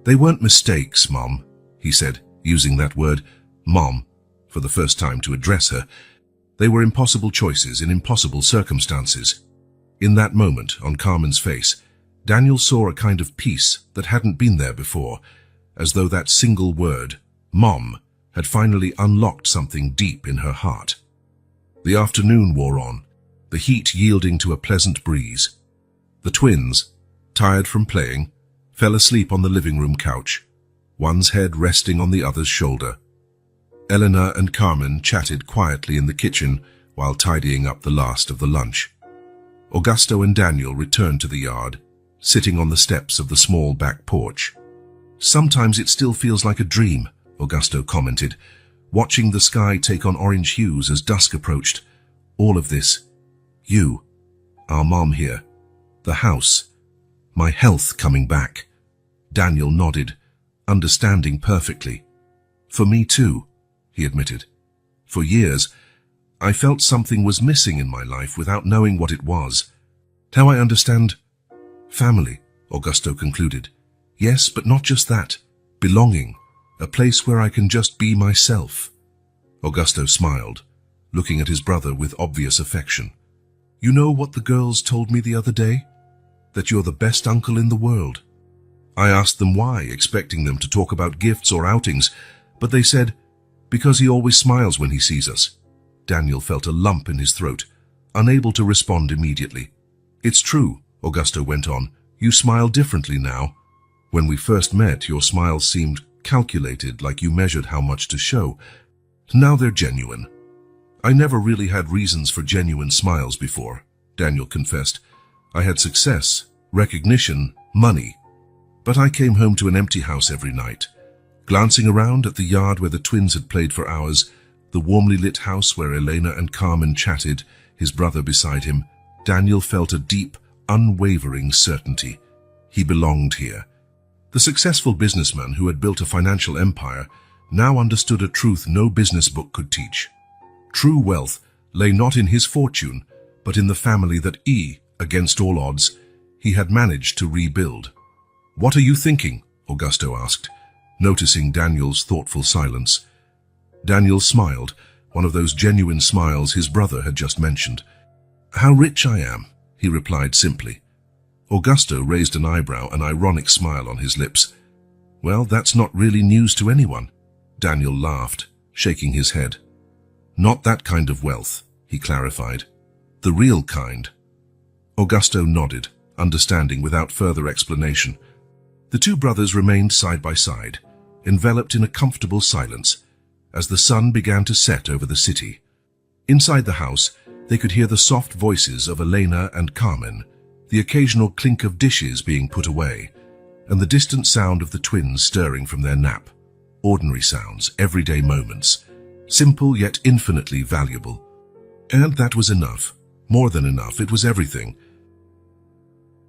"They weren't mistakes, Mom," he said, using that word, Mom, for the first time to address her. "They were impossible choices in impossible circumstances." In that moment, on Carmen's face, Daniel saw a kind of peace that hadn't been there before, as though that single word, Mom, had finally unlocked something deep in her heart. The afternoon wore on, the heat yielding to a pleasant breeze. The twins, tired from playing, fell asleep on the living room couch, one's head resting on the other's shoulder. Eleanor and Carmen chatted quietly in the kitchen while tidying up the last of the lunch. Augusto and Daniel returned to the yard, sitting on the steps of the small back porch. "Sometimes it still feels like a dream," Augusto commented, watching the sky take on orange hues as dusk approached. "All of this. You, our mom here, the house, my health coming back." Daniel nodded, understanding perfectly. "For me too," he admitted. "For years, I felt something was missing in my life without knowing what it was. Now I understand. Family," Augusto concluded. "Yes, but not just that. Belonging. A place where I can just be myself." Augusto smiled, looking at his brother with obvious affection. "You know what the girls told me the other day? That you're the best uncle in the world." I asked them why, expecting them to talk about gifts or outings, but they said, "Because he always smiles when he sees us." Daniel felt a lump in his throat, unable to respond immediately. "It's true," Augusto went on. "You smile differently now. When we first met, your smiles seemed calculated, like you measured how much to show. Now they're genuine." "I never really had reasons for genuine smiles before," Daniel confessed. "I had success, recognition, money. But I came home to an empty house every night. Glancing around at the yard where the twins had played for hours, the warmly lit house where Elena and Carmen chatted, his brother beside him, Daniel felt a deep, unwavering certainty. He belonged here. The successful businessman who had built a financial empire now understood a truth no business book could teach. True wealth lay not in his fortune, but in the family that against all odds, he had managed to rebuild. "What are you thinking?" Augusto asked, noticing Daniel's thoughtful silence. Daniel smiled, one of those genuine smiles his brother had just mentioned. "How rich I am," he replied simply. Augusto raised an eyebrow, an ironic smile on his lips. "Well, that's not really news to anyone." Daniel laughed, shaking his head. "Not that kind of wealth," he clarified. "The real kind." Augusto nodded, understanding without further explanation. The two brothers remained side by side, enveloped in a comfortable silence, as the sun began to set over the city. Inside the house, they could hear the soft voices of Elena and Carmen, the occasional clink of dishes being put away, and the distant sound of the twins stirring from their nap. Ordinary sounds, everyday moments, simple yet infinitely valuable. And that was enough. More than enough, it was everything.